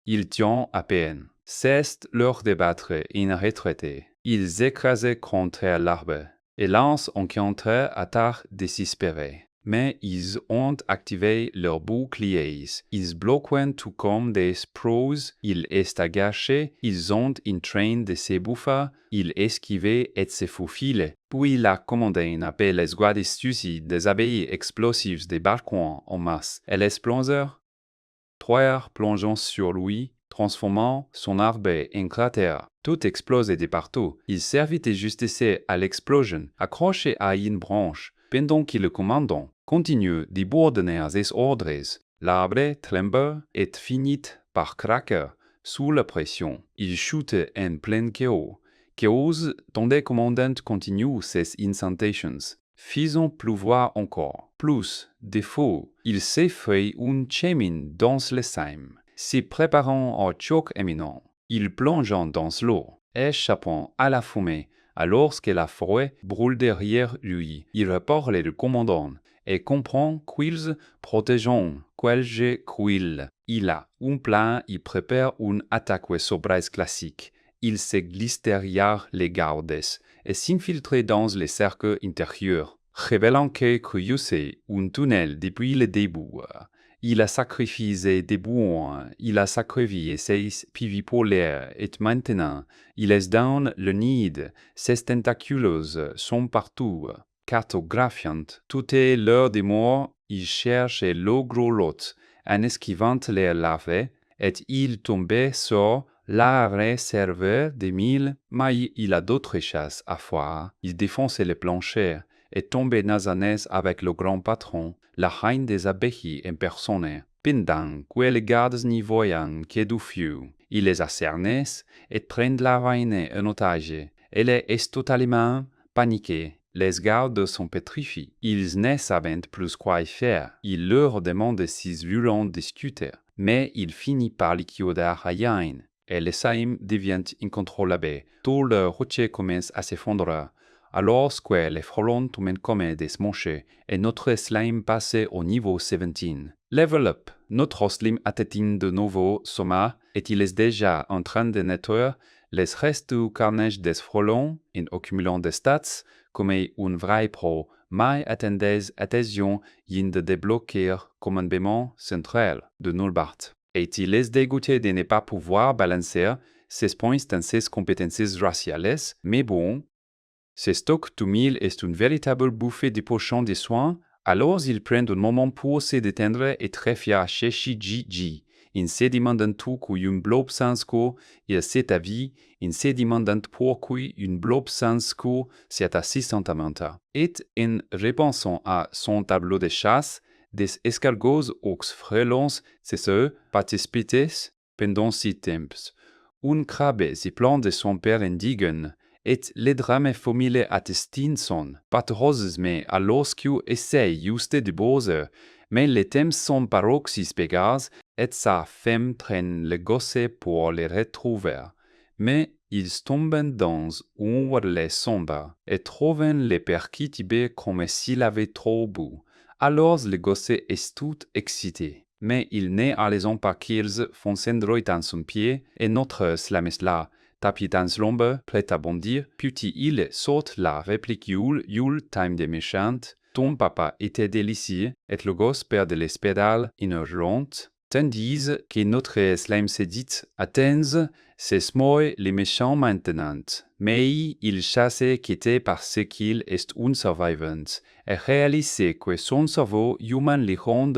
Ils tient à peine. Cessent leur débattre en retraite. Ils écrasent contre l'arbre et lancent en contre attaque désespérée. Mais ils ont activé leurs boucliers. Ils bloquent tout comme des pros. Ils est agachés. Ils ont en train de se bouffer. Ils esquivent et se faufilent. Puis la commandant appelle les guardes suicides des abeilles explosives des balcons en masse. Et les plongeurs? Trois plongeant sur lui, transformant son arbre en cratère. Tout explose de partout. Il servit de justicier à l'explosion, accroché à une branche, pendant que le commandant continue de bourdonner des ordres. L'arbre tremble et finit par craquer sous la pression. Il chute en plein chaos. Chaos dont le commandant continue ses incantations. Faisant pleuvoir encore. Plus de feu, il s'effraie une chemine dans le sème. Se préparant au choc imminent, il plonge dans l'eau, échappant à la fumée, alors que la forêt brûle derrière lui. Il reporte le commandant et comprend qu'ils protégeant qu'il. Il a un plan et prépare une attaque surprise classique. Il se glisse derrière les gardes et s'infiltre dans les cercles intérieurs, révélant que creusait un tunnel depuis le début. Il a sacrifié des bouons, il a sacrifié ses pivis polaires et maintenant, il est dans le nid. Ses tentacules sont partout. Cartographiant toutes l'heure des morts, il cherche le gros lot, en esquivant les larves, et il tombait sur la réserve des mille, mais il a d'autres chasses à faire. Il défonce les planchers et tombe nazanes avec le grand patron, la reine des abeilles en personne. Pendant que les gardes n'y voyant que du feu, il les acerne et prend la reine en otage. Elle est totalement paniquée. Les gardes sont pétrifiés. Ils ne savent plus quoi y faire. Il leur demande s'ils voulont discuter. Mais il finit par liquider rien. Et le slime devient incontrôlable. Tout le rocher commence à s'effondrer. Alors que les frelons tombent comme des smochés et notre slime passe au niveau 17. Level up. Notre slime atteint de nouveau sommet et il est déjà en train de nettoyer les restes du carnage des frelons en accumulant des stats comme un vrai pro. Mais attendez attention in de débloquer commandement central de Nullbart. Et il est dégoûté de ne pas pouvoir balancer ses points dans ses compétences raciales, mais bon, ce stock 2000 est une véritable bouffée de pochons de soins, alors ils prennent un moment pour se détendre et très fiers chez Gigi. In se demandant tout qu'un blob sans co il s'est à vie, in se demandant pourquoi un blob sans co c'est assistamenta. Et en repensant à son tableau de chasse, des escargots aux frelons, c'est ce, participites pendant 6 temps. Un crabe si plan de son père indigne, et les drames familiers attestent son, pas roses mais à l'oscu essaye juste de bose, mais les thèmes sont paroxys pégas, et sa femme traîne le gosse pour les retrouver. Mais ils tombent dans un ourlet sombre, et trouvent les perquitibés comme s'il avait trop bu. Alors le gosse est tout excité. Mais il n'est à l'aison pas qu'ils foncent droit dans son pied, et notre slam est là, tapis dans l'ombre, prêt à bondir, puis il saute la réplique Yule time des méchantes. Ton papa était délicieux, et le gosse perd les pédales inurgentes, tandis que notre slime se dit « Attends, c'est moi les méchants maintenant ». Mais il chasse quitter parce qu'il est un survivant, et réalise que son cerveau humain les rend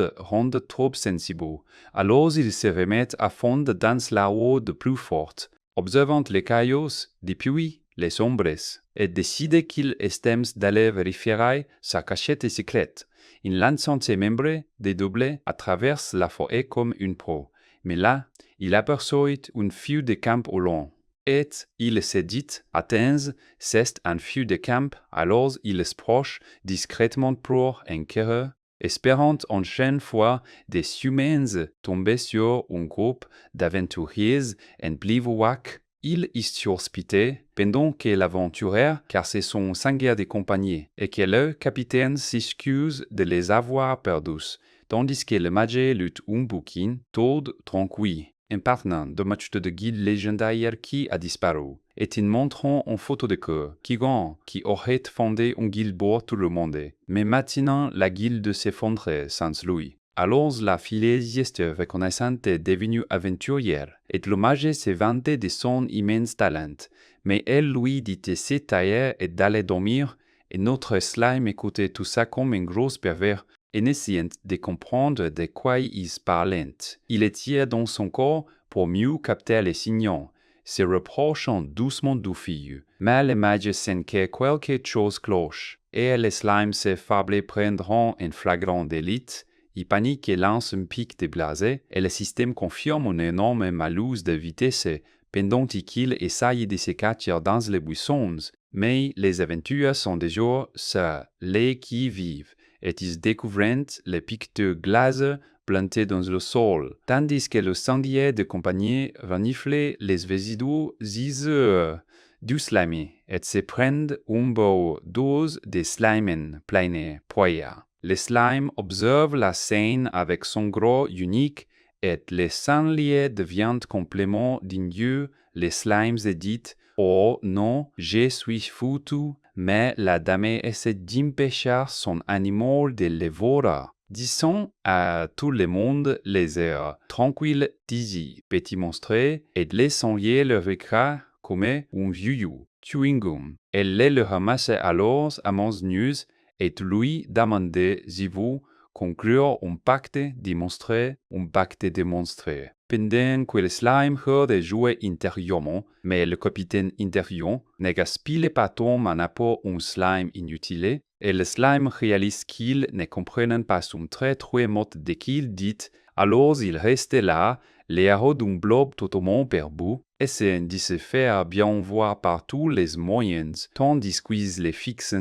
trop sensibles. Alors il se remet à fond dans la eau de plus forte, observant les chaos depuis les ombres, et décide qu'il est temps d'aller vérifier sa cachette secrète. En lançant ses membres dédoublés à travers la forêt comme une pro. Mais là, il aperçoit une fille de camp au loin. Et il se dit, attends, c'est un fille de camp, alors il se proche discrètement pour enquérir, espérant en chaque fois des humains tomber sur un groupe d'aventuriers en bivouac. Il est surspité pendant que l'aventurier, car c'est son sanguin de compagnie, et que le capitaine s'excuse de les avoir perdus, tandis que le mage lutte un bouquin, tout tranquille, en partant de match de guide légendaire qui a disparu, et en montrant une photo de cœur, qui aurait fondé un guilde pour tout le monde, mais maintenant la guilde s'effondrait sans lui. Alors la fille reconnaissante est devenue aventurière, et le mage se vantait de son immense talent. Mais elle lui dit de se tailler et d'aller dormir, et notre slime écoutait tout ça comme un gros pervers, en essayant de comprendre de quoi il parlait. Il était dans son corps pour mieux capter les signaux, se reprochant doucement du fille. Mais le mage sent que quelque chose cloche, et les slimes se fablés prendront un flagrant délit. Il panique et lance un pic de blasé, et le système confirme une énorme malus de vitesse pendant qu'il essaye de se cacher dans les buissons. Mais les aventures sont déjà sur les qui-vive, et ils découvrent les pics de glace plantés dans le sol, tandis que le sanglier de compagnie renifle les résidus du slime, et se prend un beau dose de slime plein poids. Le slime observe la scène avec son gros unique, et le sanglier devient complètement digne. Les slimes dit « Oh non, je suis foutu », mais la dame essaie d'empêcher son animal de le voir. Disons à tout le monde les airs tranquilles d'ici, petit monstre, et le sanglier le regarde comme un vieux chewing gum. Elle le ramasse alors à news et lui demande si vous conclure un pacte de monstres, un pacte de monstres. Pendant que le slime de jouer intérieurement, mais le capitaine intérieur ne gaspille pas ton mana pour un slime inutile, et le slime réalise qu'il ne comprenne pas son très très mot de qu'il dit, alors il reste là, l'air d'un blob totalement perdu, essayant de se faire bien voir par tous les moyens, tandis qu'ils les fixent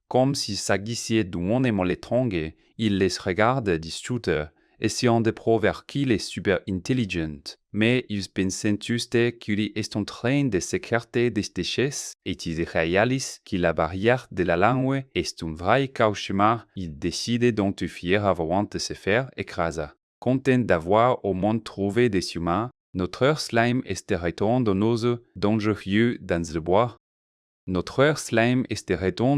Comme s'il s'agissait d'un aimant l'étrange, il les regarde discuter, essayant de prouver qu'il est super intelligent. Mais ils pensent juste qu'il est en train de s'écarter des déchets et ils réalisent que la barrière de la langue est un vrai cauchemar. Ils décident d'en fuir avant de se faire écraser. Content d'avoir au moins trouvé des humains, notre slime est de retour dangereux dans le bois. Notre slime est de retour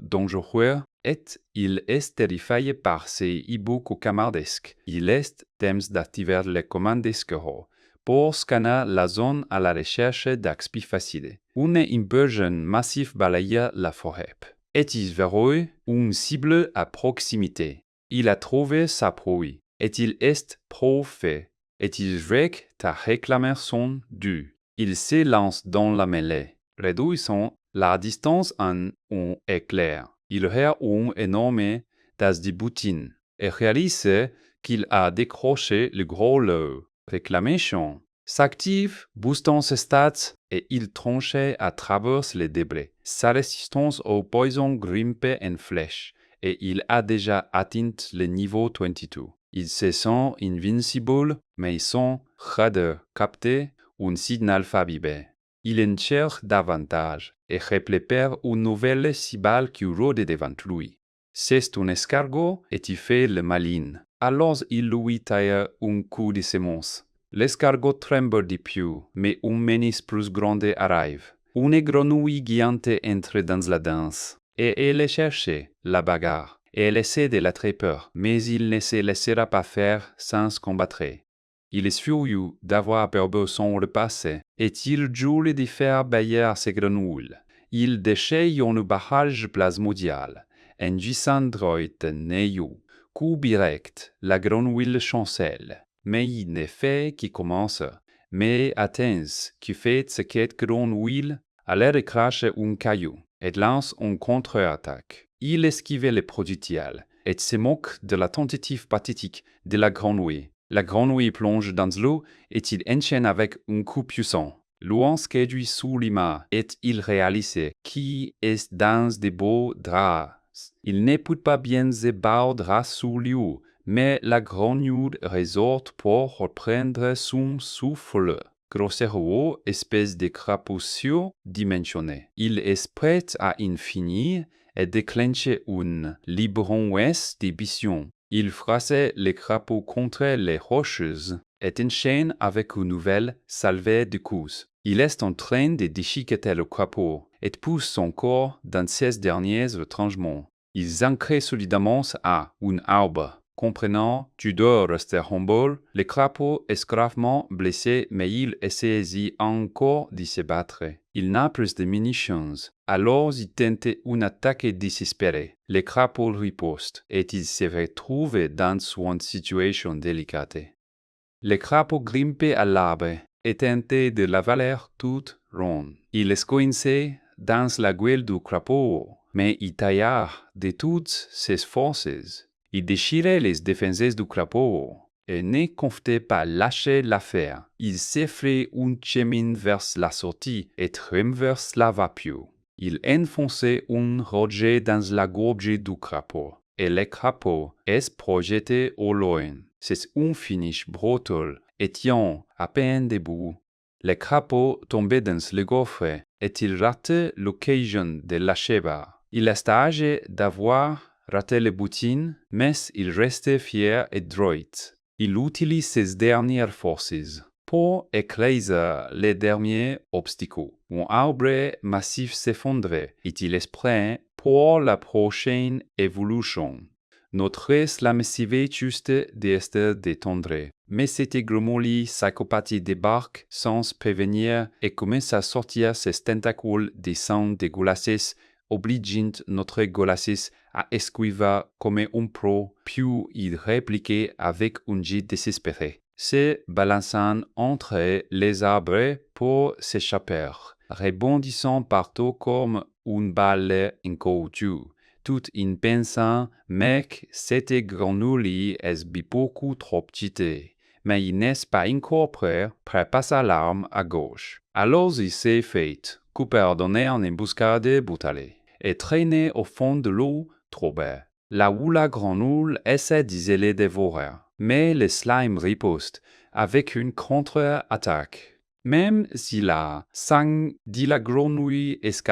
dangereux et il est terrifié par ses hiboux cauchemardesques. Il est temps d'activer les commandes SCRO pour scanner la zone à la recherche d'Axpi facile. Une immersion massive balaye la forêt. Et il verrouille une cible à proximité. Il a trouvé sa proie. Et il est profait. Et il règle ta réclamation due. Il se lance dans la mêlée, réduisant la distance en un éclair. Il a un énorme tas de boutines et réalise qu'il a décroché le gros lot. Réclamation s'active, boostant ses stats et il tranche à travers les débris. Sa résistance au poison grimpe en flèche et il a déjà atteint le niveau 22. Il se sent invincible, mais son radar capte un signal faible. Il en cherche davantage et repère une nouvelle cible qui rôde devant lui. C'est un escargot et il fait le malin. Alors il lui taille un coup de semonce. L'escargot tremble du pied, mais une menace plus grande arrive. Une grenouille géante entre dans la danse, et elle cherche la bagarre. Et elle essaie de l'attraper, mais il ne se laissera pas faire sans combattre. Il est furieux d'avoir perdu son repas, et il jure de faire bailler ses grenouilles. Il déchaîne un barrage plasmodial, un gisandroïde néo, coup direct, la grenouille chancelle. Mais il ne fait qui commence, mais Athènes, qui fait ce qu'est grenouille, alors crache un caillou et lance une contre-attaque. Il esquive les projectiles et se moque de la tentative pathétique de la grenouille. La grenouille plonge dans l'eau et il enchaîne avec un coup puissant. Louan réduit sous l'ima et il réalise qu'il est dans de beaux draps. Il ne peut pas bien se battre sous lui, mais la grenouille résort pour reprendre son souffle. Grossero, espèce de crapaud surdimensionné. Il est prêt à infini et déclencher une libération d'ambition. Il frappe les crapauds contre les roches et enchaîne avec une nouvelle salve de coups. Il est en train de déchiqueter le crapaud et pousse son corps dans ces derniers retranchements. Il s'ancre solidement à un arbre. Comprenant, tu dois rester humble, le crapaud est gravement blessé, mais il essaie encore de se battre. Il n'a plus de munitions. Alors il tente une attaque désespérée. Le crapaud riposte et il se retrouve dans une situation délicate. Le crapaud grimpe à l'arbre et tente de l'avaler toute ronde. Il est coincé dans la gueule du crapaud, mais il taille de toutes ses forces. Il déchirait les défenses du crapaud et ne comptait pas lâcher l'affaire. Il s'effraie un chemin vers la sortie et traverse la vapeur. Il enfonçait un rocher dans la gorge du crapaud et le crapaud est projeté au loin. C'est un finish brutal et tient à peine debout. Le crapaud tombait dans le gouffre et il rate l'occasion de lâcher bas. Il est âgé d'avoir raté les boutines, mais il reste fier et droit. Il utilise ses dernières forces pour écraser les derniers obstacles. Un arbre massif s'effondre et il est prêt pour la prochaine évolution. Notre slam civé juste d'être détendre. Mais cette grenouille psychopathie débarque sans prévenir et commence à sortir ses tentacules de sang dégueulasses, obligeant notre Golassis à esquiver comme un pro, puis il répliquait avec un jet désespéré, se balançant entre les arbres pour s'échapper, rebondissant partout comme une balle en caoutchouc. Tout en pensant, mec, cette grenouille est beaucoup trop petite, mais il n'est pas encore prêt, passer l'arme à gauche. Alors il s'est fait, couper donner en embuscade brutale. et traîner au fond de l'eau troublée. Là où la grenouille essaie d'isoler des dévoreurs, mais le slime riposte avec une contre-attaque. Même si la sang de la grenouille est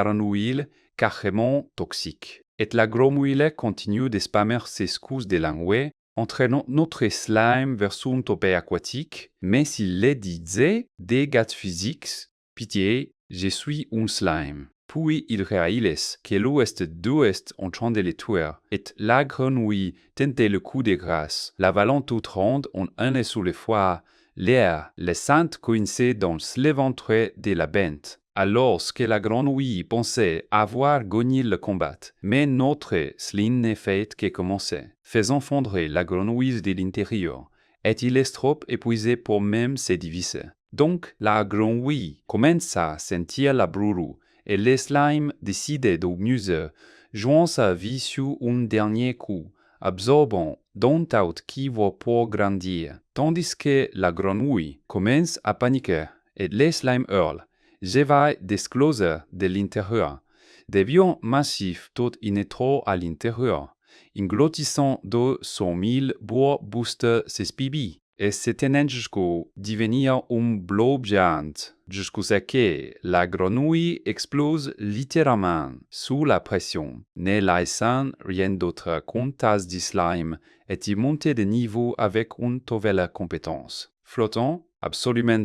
carrément toxique, et la grenouille continue de spammer ses excuses de langue, entraînant notre slime vers son topé aquatique, mais s'il les disait dégâts physiques, pitié, je suis un slime. Puis il réalise que l'ouest d'ouest en train de les tuer, et la grenouille tentait le coup de grâce, l'avalant toute ronde en un sous le foie, l'air, les saintes coincées dans le ventre de la bête. Alors que la grenouille pensait avoir gagné le combat, mais notre slime n'est fait que commencer, faisant fondre la grenouille de l'intérieur, et il est trop épuisé pour même se diviser. Donc la grenouille commence à sentir la brûlure, et le slime décide de mieux, jouant sa vie sur un dernier coup, absorbant d'un tout qui va pour grandir, tandis que la grenouille commence à paniquer, et le slime hurle. Je vais discloser de l'intérieur. Des vions massifs tout trop à l'intérieur, engloutissant de 100 000 bois booster ses pibis, et s'éteignent jusqu'au devenir un blob géant, jusqu'à ce que la grenouille explose littéralement sous la pression, ne laissant rien d'autre qu'une tasse de slime et y monter de niveau avec une nouvelle compétence. Flottant, absolument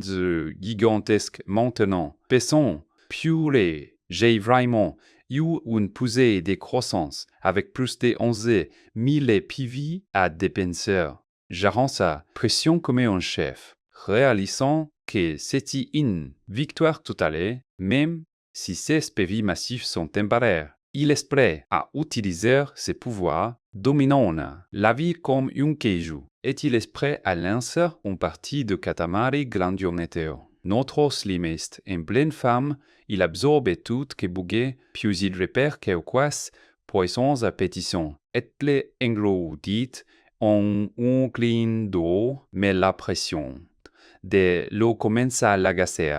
gigantesque maintenant, pesant, purée, j'ai vraiment eu une poussée de croissance avec plus de 11 000 PV à dépenser. Gérant sa pression comme un chef, réalisant que c'était une victoire totale, même si ces PV massifs sont temporaires. Il est prêt à utiliser ses pouvoirs dominant la vie comme un keiju, et il est prêt à lancer une partie de Katamari Grandionetteo. Notre slimiste, en pleine femme, il absorbe tout que bouge, puis il repère quelques poissons à pétition, et les engloutit en un clin d'eau, mais la pression de l'eau commence à l'agacer.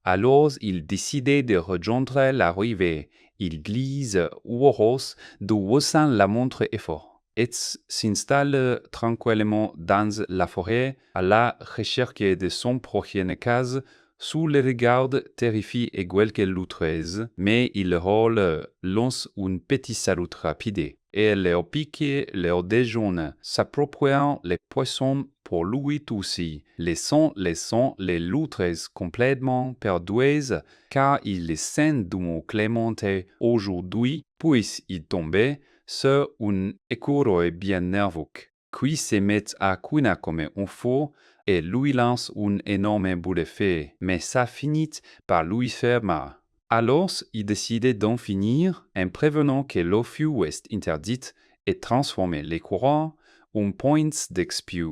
Alors il décide de rejoindre l'arrivée. Il glisse heureuse de haussant la montre effort et s'installe tranquillement dans la forêt à la recherche de son prochaine case sous le regard terrifié igual que l'outresse, mais il lance un petit salut rapide et leur pique leur déjeuner, s'appropriant les poissons pour lui aussi, laissant les loutres complètement perdues, car il les sent d'une clémenté aujourd'hui, puis il tombait sur un écureuil bien nerveux, qui se met à couiner comme un fou et lui lance un énorme bout de feu, mais ça finit par lui faire mal. Alors, il décide d'en finir en prévenant que l'eau fut interdite et transformer les courants en points d'expieux.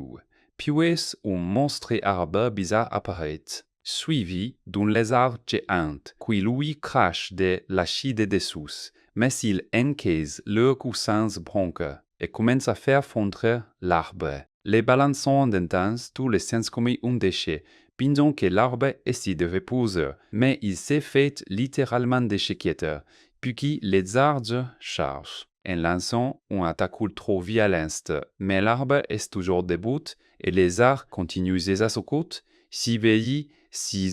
Puis un monstre arbre bizarre apparaît, suivi d'un lézard géant qui lui crache de l'acide dessous, mais il encaisse leurs coussins bronches et commence à faire fondre l'arbre. Les balançant d'intense tous les sens comme un déchet, pendant que l'arbre essaie de reposer, mais il s'est fait littéralement déchiqueter, puis les arbres chargent. En lançant une attaque trop violente, mais l'arbre est toujours debout et les arbres continuent à sa côte, si veillent, si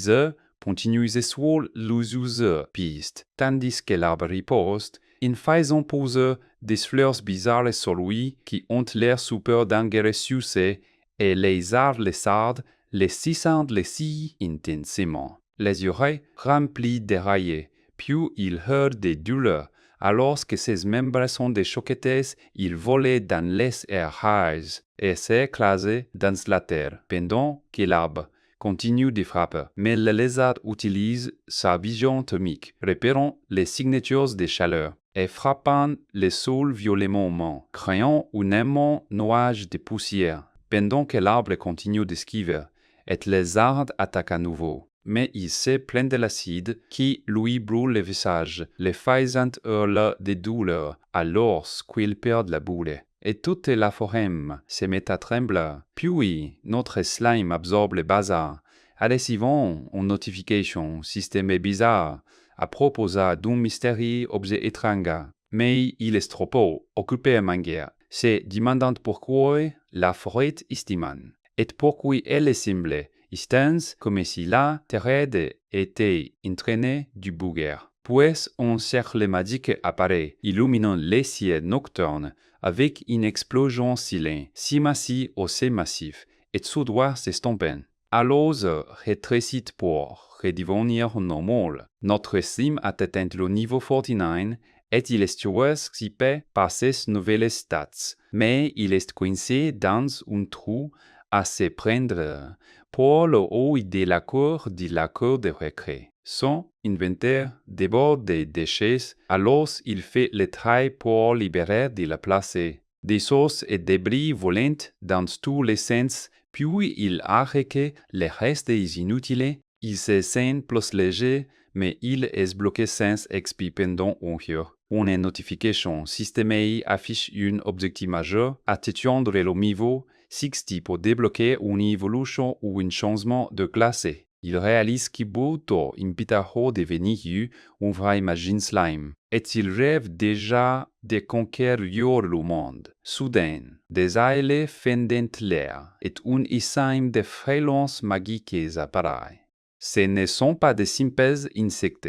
continuent sur l'useuse piste, tandis que l'arbre riposte, en faisant poser des fleurs bizarres sur lui qui ont l'air super dangereuses et les arbres les sardent, les sissant les si intensément. Les oreilles remplies d'éraillés, puis il heurt des douleurs. Alors que ses membres sont déchoqués, il volait dans les airs et s'est écrasé dans la terre, pendant que l'arbre continue de frapper. Mais le lézard utilise sa vision thermique, repérant les signatures de chaleur et frappant le sol violemment, créant un immense nuage de poussière, pendant que l'arbre continue d'esquiver, et le lézard attaque à nouveau. Mais il s'est plein de l'acide qui lui brûle le visage, le faisant hurler de douleur alors qu'il perd la boule. Et toute la forêt se met à trembler. Puis notre slime absorbe le bazar, recevant une notification système bizarre, à proposer d'un mystérieux objet étrange, mais il est trop occupé à manger. C'est demandant pourquoi la forêt estimant, et pourquoi elle semble istens comme si la terre était entraînée du bouger. Puis un cercle magique apparaît, illuminant les cieux nocturnes avec une explosion si massive aussi massif, et soudain s'estomper. Alors rétrécit pour redevenir normal. Notre sim a atteint le niveau 49 et il est heureux qui peut passer nouvelles stats, mais il est coincé dans un trou à se prendre pour le haut de la cour de récré. Son inventaire déborde des déchets, alors il fait le travail pour libérer de la place. Des os et débris volent dans tous les sens, puis il arrête les restes inutiles. Il se sent plus léger, mais il est bloqué sans XP pendant un jour. Une notification système affiche un objectif majeur, atteindre le niveau 60 pour débloquer une évolution ou un changement de classe. Il réalise qu'il peut impitar devenir un vrai Magin Slime, et il rêve déjà de conquérir le monde. Soudain, des ailes fendent l'air, et un essaim de frêlons magiques apparaît. Ce ne sont pas des simples insectes,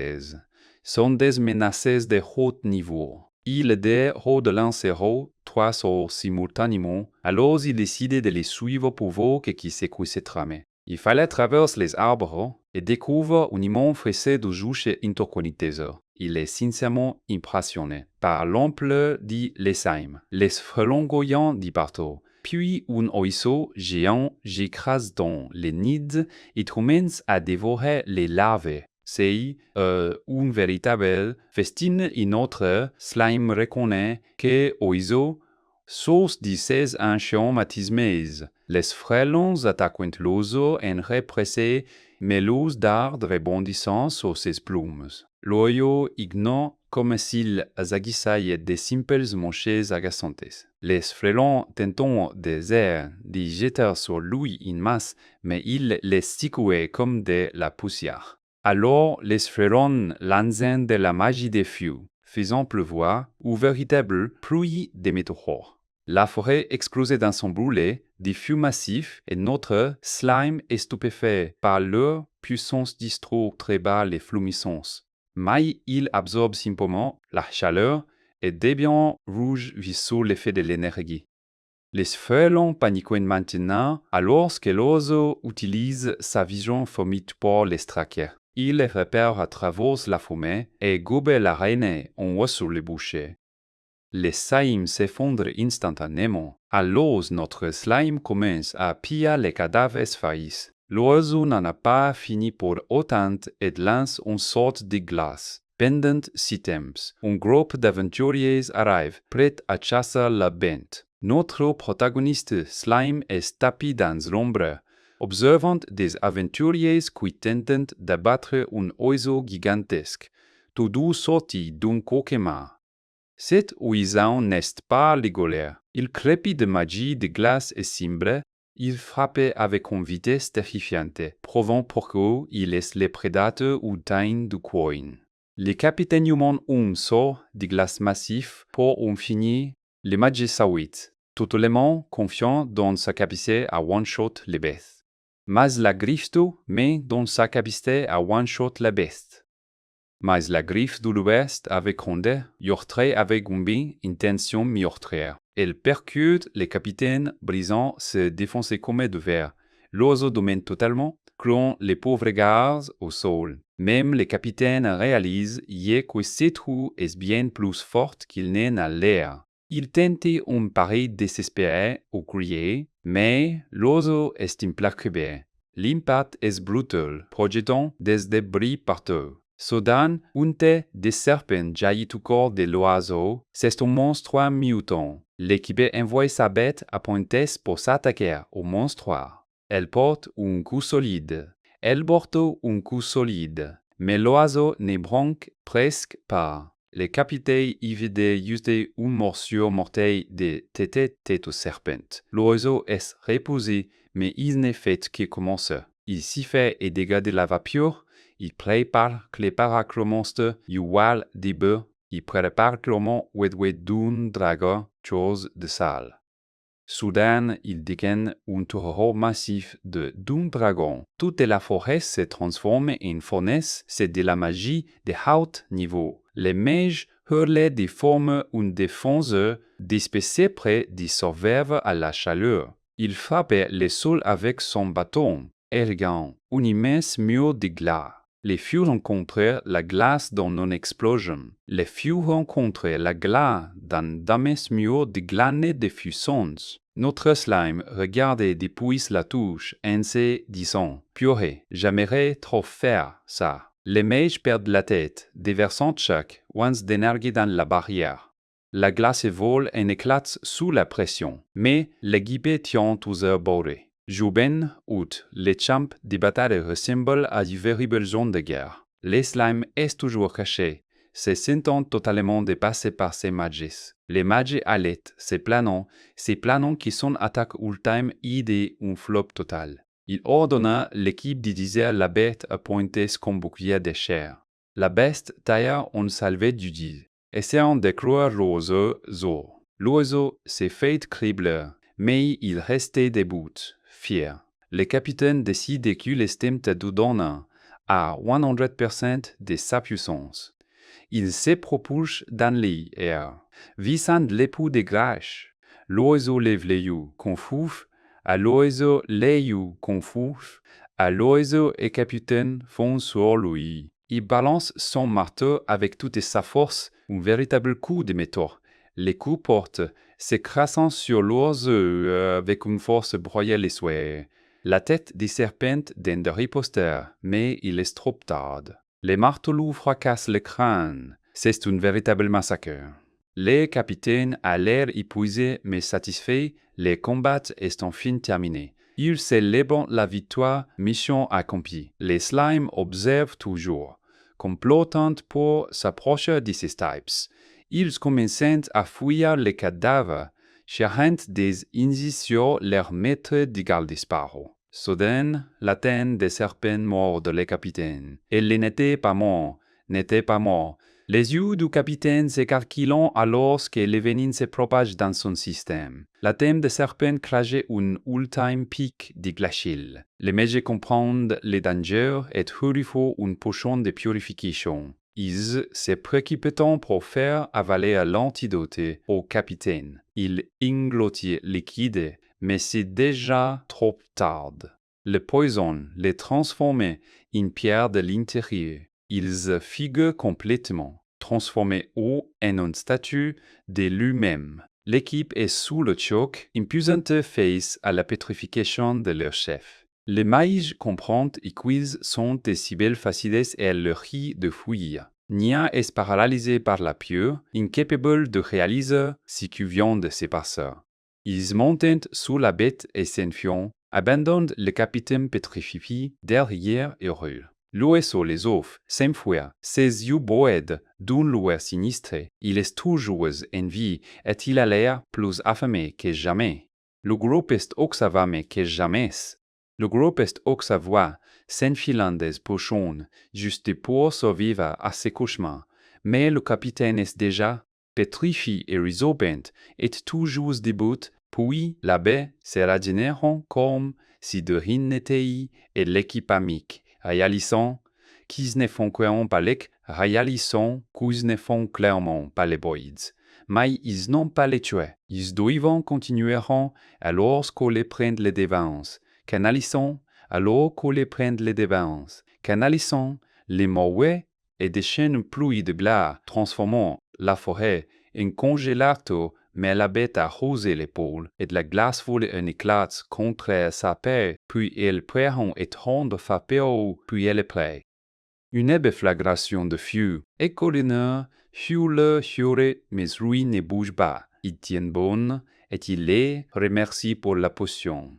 sont des menaces de haut niveau. Il est de lancer trois sorts simultanément, alors il décide de les suivre pour voir ce qui s'est tramé. Il fallait traverser les arbres et découvre un immense faisceau de juches interconnectés. Il est sincèrement impressionné par l'ampleur de l'essaim, les frelons goyants de partout. Puis un oiseau géant s'écrase dans les nids et commence à dévorer les larves. C'est un véritable festin et notre slime reconnaît que oiseau, source de ces anciens matismes. Les frêlons attaquent l'oiseau en repressé, mais l'os dards rebondissant sur ses plumes. L'oiseau ignore comme s'il agissait de simples mouches agaçantes. Les frêlons tentent de jeter sur lui une masse, mais il les secoue comme de la poussière. Alors les frêlons lancent de la magie des feux, faisant pleuvoir une véritable pluie de météores. La forêt explose dans son brûlé, des feux massifs, et notre slime est stupéfait par leur puissance destructrice les flumissances. Mais il absorbe simplement la chaleur et devient rouge sous l'effet de l'énergie. Les frelons paniquent maintenant alors que l'oiseau utilise sa vision formide pour les traquer. Il les repère à travers la fumée et gobe la reine en haut sur le boucher. Les slimes s'effondrent instantanément. Alors notre slime commence à piller les cadavres faillis. L'oiseau n'en a pas fini pour autant et lance une sorte de glace. Pendant ce temps, un groupe d'aventuriers arrive, prêt à chasser la bête. Notre protagoniste slime est tapis dans l'ombre, observant des aventuriers qui tentent d'abattre un oiseau gigantesque, tout doux sorti d'un cauchemar. Cet oiseau n'est pas rigolo. Il crépit de magie de glace et cimbre. Il frappe avec une vitesse terrifiante, prouvant pourquoi il est le prédateur ou taille du coin. Le capitaine humain un sort de glace massif pour en finir le Majesawit, totalement confiant dans sa capacité à one-shot les bestes. Mais la griffe met dans sa capacité à one-shot la bête. Mais la griffe de l'Ouest avec Condé meurtrait avec une bien intention meurtrière. Elle percute le capitaine, brisant se défoncer comme de verre. L'oiseau domine totalement, clouant les pauvres gars au sol. Même le capitaine réalise que cette trou est bien plus forte qu'il n'est à l'air. Il tente un pari désespéré au crier, mais l'oiseau est implacable. L'impact est brutal, projetant des débris partout. Soudain, une tête de serpent jaillit du corps de l'oiseau. C'est un monstre mutant. L'équipe envoie sa bête à pointer pour s'attaquer au monstre. Elle porte un coup solide. Mais l'oiseau ne bronque presque pas. Le capitaine évite juste une morsure mortelle de tête au serpent. L'oiseau est repoussé, mais il n'est fait que commencer. Il s'y fait et dégage de la vapeur. Il prépare les paracromonster igual debut. Il prépare comment d'un dragon chose de sale. Soudain, il dégaine un taureau massif d'un dragon. Toute la forêt se transforme en fournaise, c'est de la magie de haut niveau. Les mages hurlaient des formes une défense d'espèces près de survivre à la chaleur. Il frappait le sol avec son bâton, erguant un immense mur de glace. Les feux rencontrèrent la glace dans une explosion. Les feux rencontrèrent la glace dans d'immenses murs de glanées de fusions. Notre slime regardait depuis la touche en se disant « Purée, j'aimerais trop faire ça ». Les mages perdent la tête, déversant chaque once d'énergie dans la barrière. La glace vole et éclate sous la pression, mais l'équipe tient toujours boré. Jouben, out, les champs de bataille ressemblent à de véritables zones de guerre. Les slime est toujours caché, se sentant totalement dépassé par ces mages. Les mages allaitent, ces planants qui sont attaque ultime et un flop total. Il ordonna l'équipe de diviser la bête à pointer son bouclier de chair. La bête tailla un salvet du dit, essayant de croire l'oiseau. L'oiseau s'est fait cribler, mais il restait debout, fier. Le capitaine décide qu'il estime te donner à 100% de sa puissance. Il se propulse dans l'air, visant l'époux de Grâche. L'oiseau lève les yeux, confus. À l'oiseau les yeux confus. À l'oiseau et capitaine font sur lui. Il balance son marteau avec toute sa force, un véritable coup de métaux. Les coups portent, s'écrasant sur l'oiseau avec une force broyée les souhaits. La tête du serpent donne de riposter, mais il est trop tard. Les marteaux fracassent le crâne. C'est un véritable massacre. Les capitaines à l'air épuisé mais satisfaits, les combats est enfin terminés. Ils célèbrent la victoire, mission accomplie. Les slimes observent toujours, complotant pour s'approcher de ces types. Ils commencent à fuir les cadavres, cherchant des indices sur leur maître de garde-disparu. Soudain, la tête des serpents mord le capitaine. Elle n'était pas mort. Les yeux du capitaine s'écarquillent alors que le venin se propage dans son système. La tête des serpents crachait un ultime pic de glacial. Les mages comprennent les dangers et lui faut une potion de purification. Ils se préoccupent pour faire avaler l'antidote au capitaine. Il engloutit liquide, mais c'est déjà trop tard. Le poison les transformait en pierre de l'intérieur. Ils figurent complètement, transformés en une statue de lui-même. L'équipe est sous le choc, impuissante face à la pétrification de leur chef. Les mages comprennent qu'ils sont des si belles faciles et leur rient de fuir. Nia est paralysé par la peur, incapable de réaliser ce qui vient de se passer. Ils montent sous la bête et s'enfuient, abandonnent le capitaine pétrifié derrière eux. L'oiseau les offre, s'enfuir, ses yeux boïdes d'une lueur sinistre. Il est toujours en vie et il a l'air plus affamé que jamais. Le groupe est oxavamé que jamais. Le groupe est oxavois, s'enfilant des pochons, juste pour survivre à ses cauchemars. Mais le capitaine est déjà pétrifié et résorbent, est toujours debout, puis l'abbé se régénérant comme si de rien n'était et l'équipe amique. Réalisant qu'ils ne font clairement pas les boys. Mais ils n'ont pas les tués. Ils doivent continueront alors qu'on les prenne les devances. Canalisant alors qu'on les prenne les devances. Canalisant les mauvais et déchaînent une pluie de glace, transformant la forêt en congélateur. Mais la bête a rosé l'épaule, et de la glace vole un éclat contre sa paix, puis elle prend et tombe frapper puis elle est prête. Une déflagration de feu, et Collineur hurle, mais lui ne bouge pas. Il tient bon, et il les remercie pour la potion.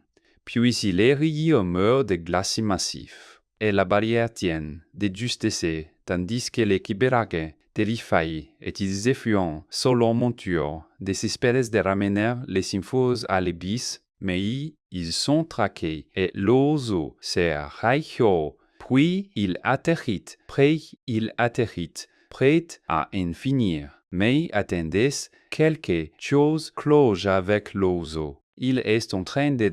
Puis il est rié au mur de glace massif, et la barrière tient, de justesse, tandis que l'équipe baraque terrifiés et ils effluent sur leur monture, désespérés de ramener les infos à l'abysse, mais ils sont traqués et l'oiseau se raillait Puis il atterrit, prêt à en finir. Mais attendez, quelque chose cloche avec l'oiseau. Il est en train de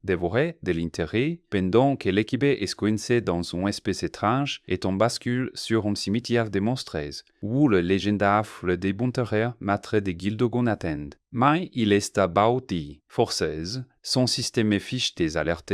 dévorer de l'intérêt pendant que l'équipe est coincée dans une espèce étrange et on bascule sur un cimetière de monstres où le légendaire des Bunterer, maître de Gildogon, attend. Mais il est abattu, forcé, son système fiche des alertes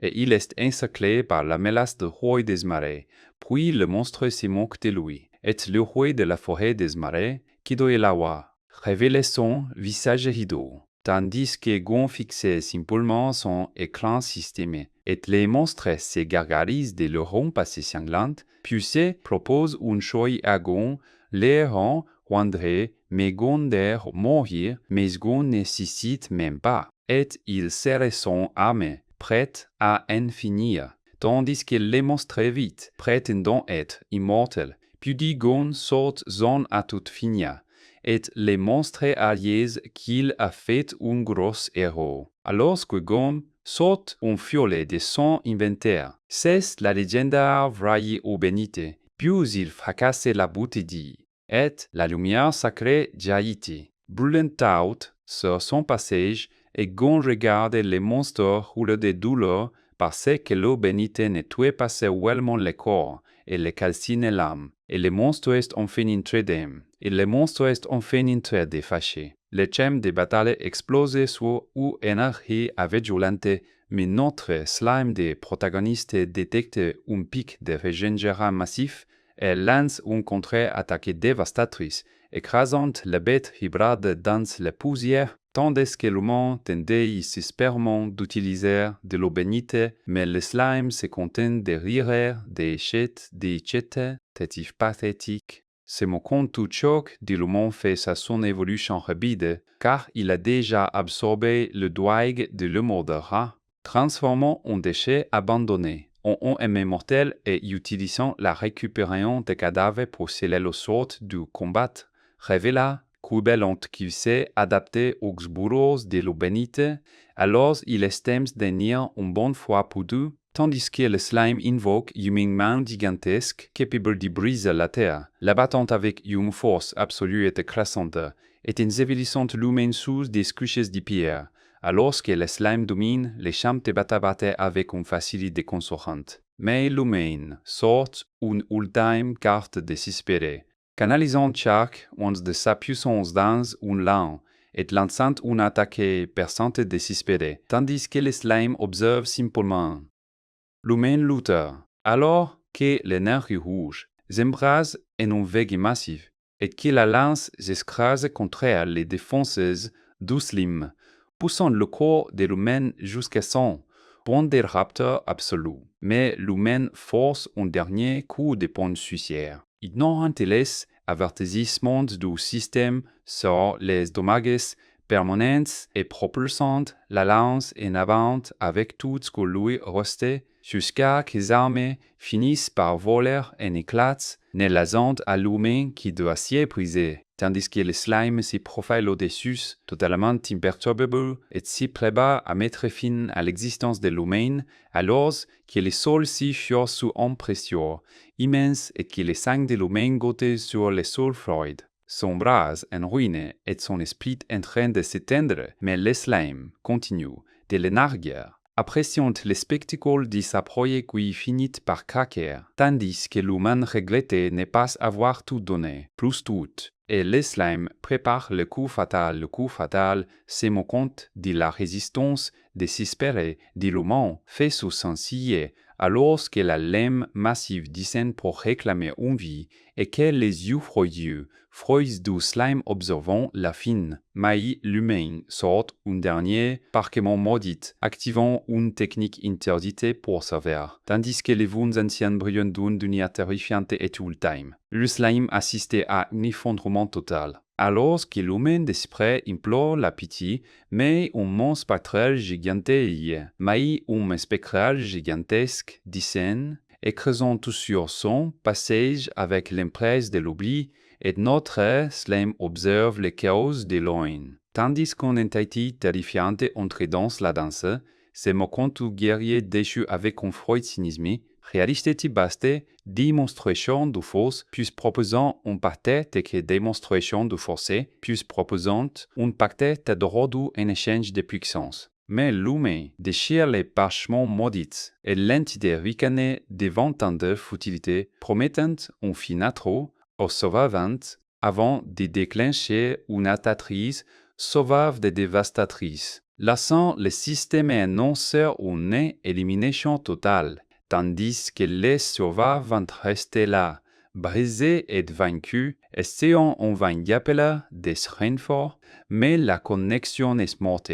et il est encerclé par la menace de roi des marais. Puis le monstre se moque de lui. Et le roi de la forêt des marais, Kidoelawa, révèle son visage rideau. Tandis que Gon fixait simplement son écran systémé, et les monstres se gargarisent de leur ronds passé sanglante, Pucet propose une choix à Gon, les rend rendrait, mais Gon d'air mourir, mais Gon ne nécessite même pas, et il serre son armée, prête à en finir, tandis que les monstres vite, prétendant être immortels, puis Gon sort zone à tout finir. Et les monstres alliés qu'il a fait un gros héros. Alors que Gon saute un fiolet de son inventaire, c'est la légendaire vraie bénité, puis il fracasse la bouteille, et la lumière sacrée jaillit, brûlant out sur son passage, et Gon regarde les monstres rouler de douleur parce que l'eau bénite ne tuait pas seulement le corps et le calcine l'âme, et le monstre est enfin entré d'âme. Et le monstre est enfin entré de fâché. Le thème de bataille explose sur une énergie avec violente, mais notre slime de protagoniste détecte un pic de régénération massif et lance une contre-attaque dévastatrice, écrasant la bête hybride dans la poussière, tandis que l'humain tentait suspectement d'utiliser de l'eau bénite, mais le slime se contente de rire, des chettes, tétif pathétique. Se moquant tout choc, l'humain fait son évolution rapide, car il a déjà absorbé le douaille de l'humour de rat, transformant un déchet abandonné en un aimé mortel et utilisant la récupération des cadavres pour sceller le sort du combat, révéla qu'Ubelante qui s'est adapté aux bourreaux de l'eau bénite, alors il estime tenir une bonne foi pour deux, tandis que le slime invoque une main gigantesque capable de briser la terre, la battant avec une force absolue et écrasante, et ensevelissant l'humain sous des couches de pierre, alors que le slime domine les champs de bataille avec une facilité déconcertante. Mais l'humain sort une ultime carte désespérée, canalisant chaque once de sa puissance dans un lance et lançant une attaque perçante désespérée, tandis que le slime observe simplement. L'humain lutte, alors que l'énergie rouge s'embrase en un vague massif, et que la lance s'écrase contre les défenses du slime, poussant le corps de l'humain jusqu'à son point de rapture absolu. Mais l'humain force un dernier coup de poing suicidaire. Ignorant les avertissements du système sur les dommages permanents et propulsant la lance en avant avec tout ce que lui restait, jusqu'à que les armées finissent par voler en éclats, ne laissant à l'humain qui doit s'y briser, tandis que le slime s'y profile au-dessus, totalement imperturbable, et s'y prépare à mettre fin à l'existence de l'humain, alors que le sol s'y fure sous une pression immense et que le sang de l'humain goûte sur le sol froid. Son bras en ruine et son esprit en train de s'éteindre, mais le slime continue de l'énergier, appréciant le spectacle de sa proie qui finit par craquer, tandis que l'humain regrettait ne pas avoir tout donné, plus tout, et le slime prépare le coup fatal, se moquant de la résistance désespérée de l'humain fait sous son scié, alors que la lame massive descend pour réclamer une vie, et que les yeux froidus du slime observant la fin, mais l'humain sort un dernier parquement maudit, activant une technique interdite pour sauver, tandis que les wounds anciennes brillent d'une lumière terrifiante et ultime. Le slime assistait à un effondrement total. Alors que l'humain d'esprit implore la pitié, mais un monstre spectral gigantesque descend, écrasant tout sur son passage avec l'empresse de l'oubli, et notre slime observe le chaos de loin. Tandis qu'une entité terrifiante entre dans la danse, se moquant du guerrier déchu avec un froid cynisme, réalisté basté démonstration de force plus proposant un pacte que démonstration de force plus proposant un pacte de droit en échange de puissance. Mais l'humain déchire les parchements maudits et l'entité ricanée devant tant de futilité, promettant un finatro au sauvavant avant de déclencher une attatrice sauvave de dévastatrice, laissant le système annoncer une élimination totale, tandis que les sauvavants restaient là, brisés et vaincus, essayant en vain d'appeler des renforts, mais la connexion est morte.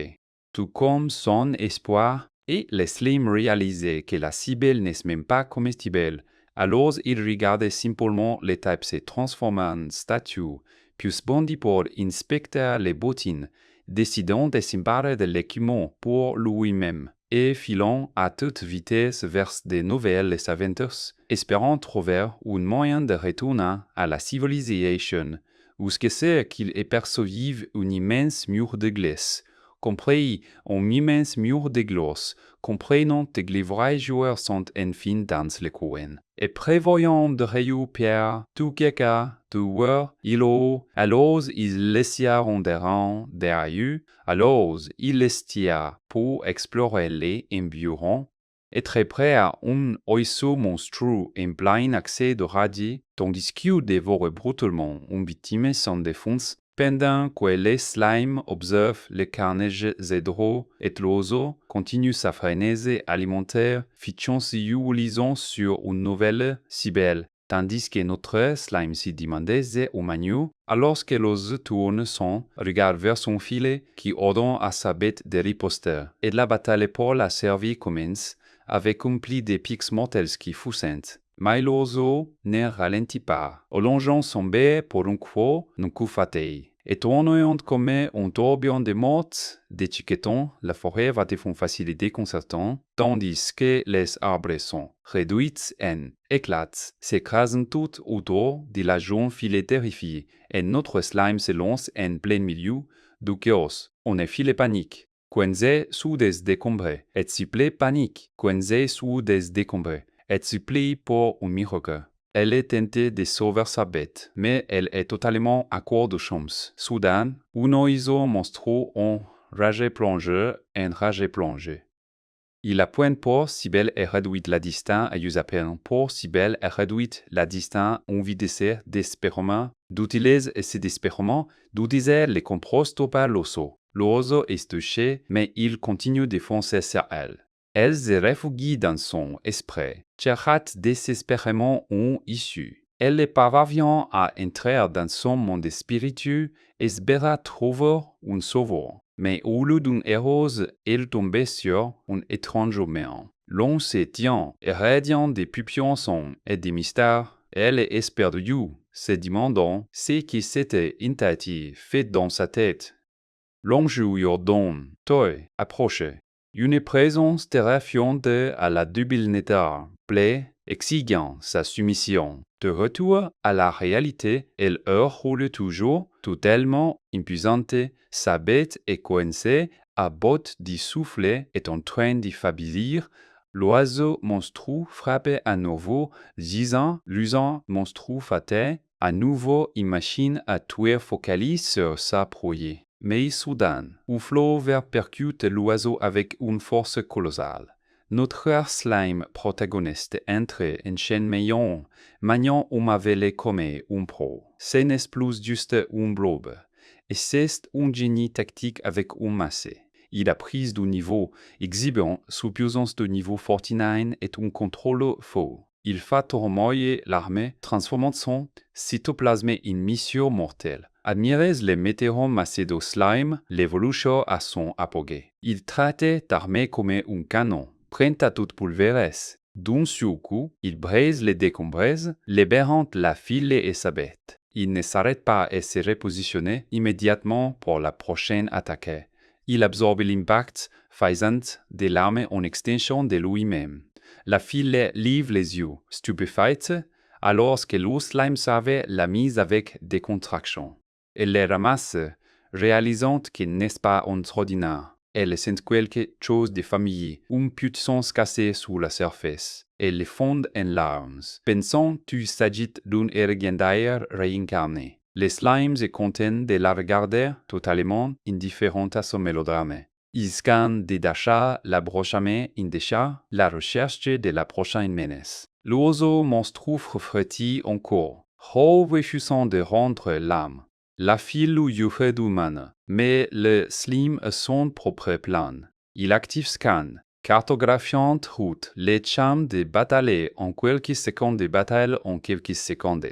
Tout comme son espoir, et les Slim réalisaient que la cible n'est même pas comestible. Alors ils regardaient simplement les types se transformer en statues, puis bondit pour inspecter les bottines, décidant de s'emparer de l'équipement pour lui-même, et filant à toute vitesse vers de nouvelles aventures, espérant trouver un moyen de retourner à la civilisation, où ce que c'est qu'il aperçoive un immense mur de glace, compris un immense mur de glace, comprenant que les vrais joueurs sont enfin dans le coin. Et prévoyant de récupérer tout quelqu'un, tout voir, alors ils laissèrent des rangs derrière, alors ils laissèrent pour explorer les environs, et très près à un oiseau monstrueux en plein accès de radis, tandis qu'il dévore brutalement une victime sans défense, pendant que les slimes observent le carnage zéro et l'oiseau continue sa frénésie alimentaire, fichant lisant sur une nouvelle cible, tandis que notre slime s'y demandait au menu, alors que l'oiseau tourne son regard vers son filet qui ordonne à sa bête de riposter, et la bataille pour la servie commence, avec un pli de pics mortels qui fusent. Mais l'oiseau ne ralentit pas, allongeant son bec pour un coup faté. Et tournant comme un tourbillon de morts, d'étiquetant, la forêt va de fond facile déconcertant, tandis que les arbres sont réduits en éclats, s'écrasent tout autour de la jaune filet terrifiée, et notre slime se lance en plein milieu du chaos. On est filé panique. Quenze sous des décombrés, et supplie panique. Quenze sous des décombrés, et supplie pour un miracle. Elle est tentée de sauver sa bête, mais elle est totalement à court de chance. Soudain, un oiseau monstrueux en rage plongeur Il a point pour si belle est réduite la distance à usaper pour si belle est réduite la distance envie d'essayer désespérément d'utiliser ce désespérément d'utiliser les comprosto par l'oiseau. L'oiseau est touché, mais il continue de foncer sur elle. Elle se réfugie dans son esprit, cherche désespérément une issue. Elle est parvient à entrer dans son monde spirituel et espère trouver un sauveur. Mais au lieu d'un héros, elle tombe sur un étrange humain. L'on se tient, irradiant des pupillons et des mystères. Elle est perdue, se demandant ce qui s'était interdit fait dans sa tête. L'enjeu donne, toi, approche. Une présence terrifiante à la débilité plaît, exigeant sa soumission. De retour à la réalité, elle roule toujours, totalement impuissante, sa bête est coincée, à bout d'y souffler est en train d'y faiblir. L'oiseau monstrueux frappe à nouveau, gisant, l'usant monstrueux faté, à nouveau imagine à tuer focalise sur sa proie. Mais soudain, un flot vert percute l'oiseau avec une force colossale. Notre slime protagoniste entre en chaîne meillon, maniant vele comme un pro. Ce n'est plus juste un blob, et c'est un génie tactique avec un massé. Il a pris du niveau, exhibant sous puissance de niveau 49 et un contrôle faux. Il fait tournoyer l'armée, transformant son cytoplasme en mission mortelle. Admirez les météorons massés de slime, l'évolution à son apogée. Il traitait d'armée comme un canon, prêt à toute pulvéresse. D'un seul coup, il brise les décombres, libérant la file et sa bête. Il ne s'arrête pas et se repositionne immédiatement pour la prochaine attaque. Il absorbe l'impact, faisant de l'armée en extension de lui-même. La file livre les yeux, stupéfaite, alors que le slime savait la mise avec des contractions. Elle les ramasse, réalisant qu'il n'est pas extraordinaire. Elles sont quelque chose de familier, une puissance cassée sous la surface. Elles les fondent en larmes, pensant qu'il s'agit d'une Ergendaire réincarnée. Les slimes est content de la regarder totalement indifférente à son mélodrame. Ils scannent des d'achat la brochame in déchat, la recherche de la prochaine menace. L'oiseau monstrueux frétille encore, refusant de rendre l'âme. La file ou yuhed humane, mais le slim a son propre plan. Il active scan, cartographiant route, les champs de bataille en quelques secondes de bataille en quelques secondes.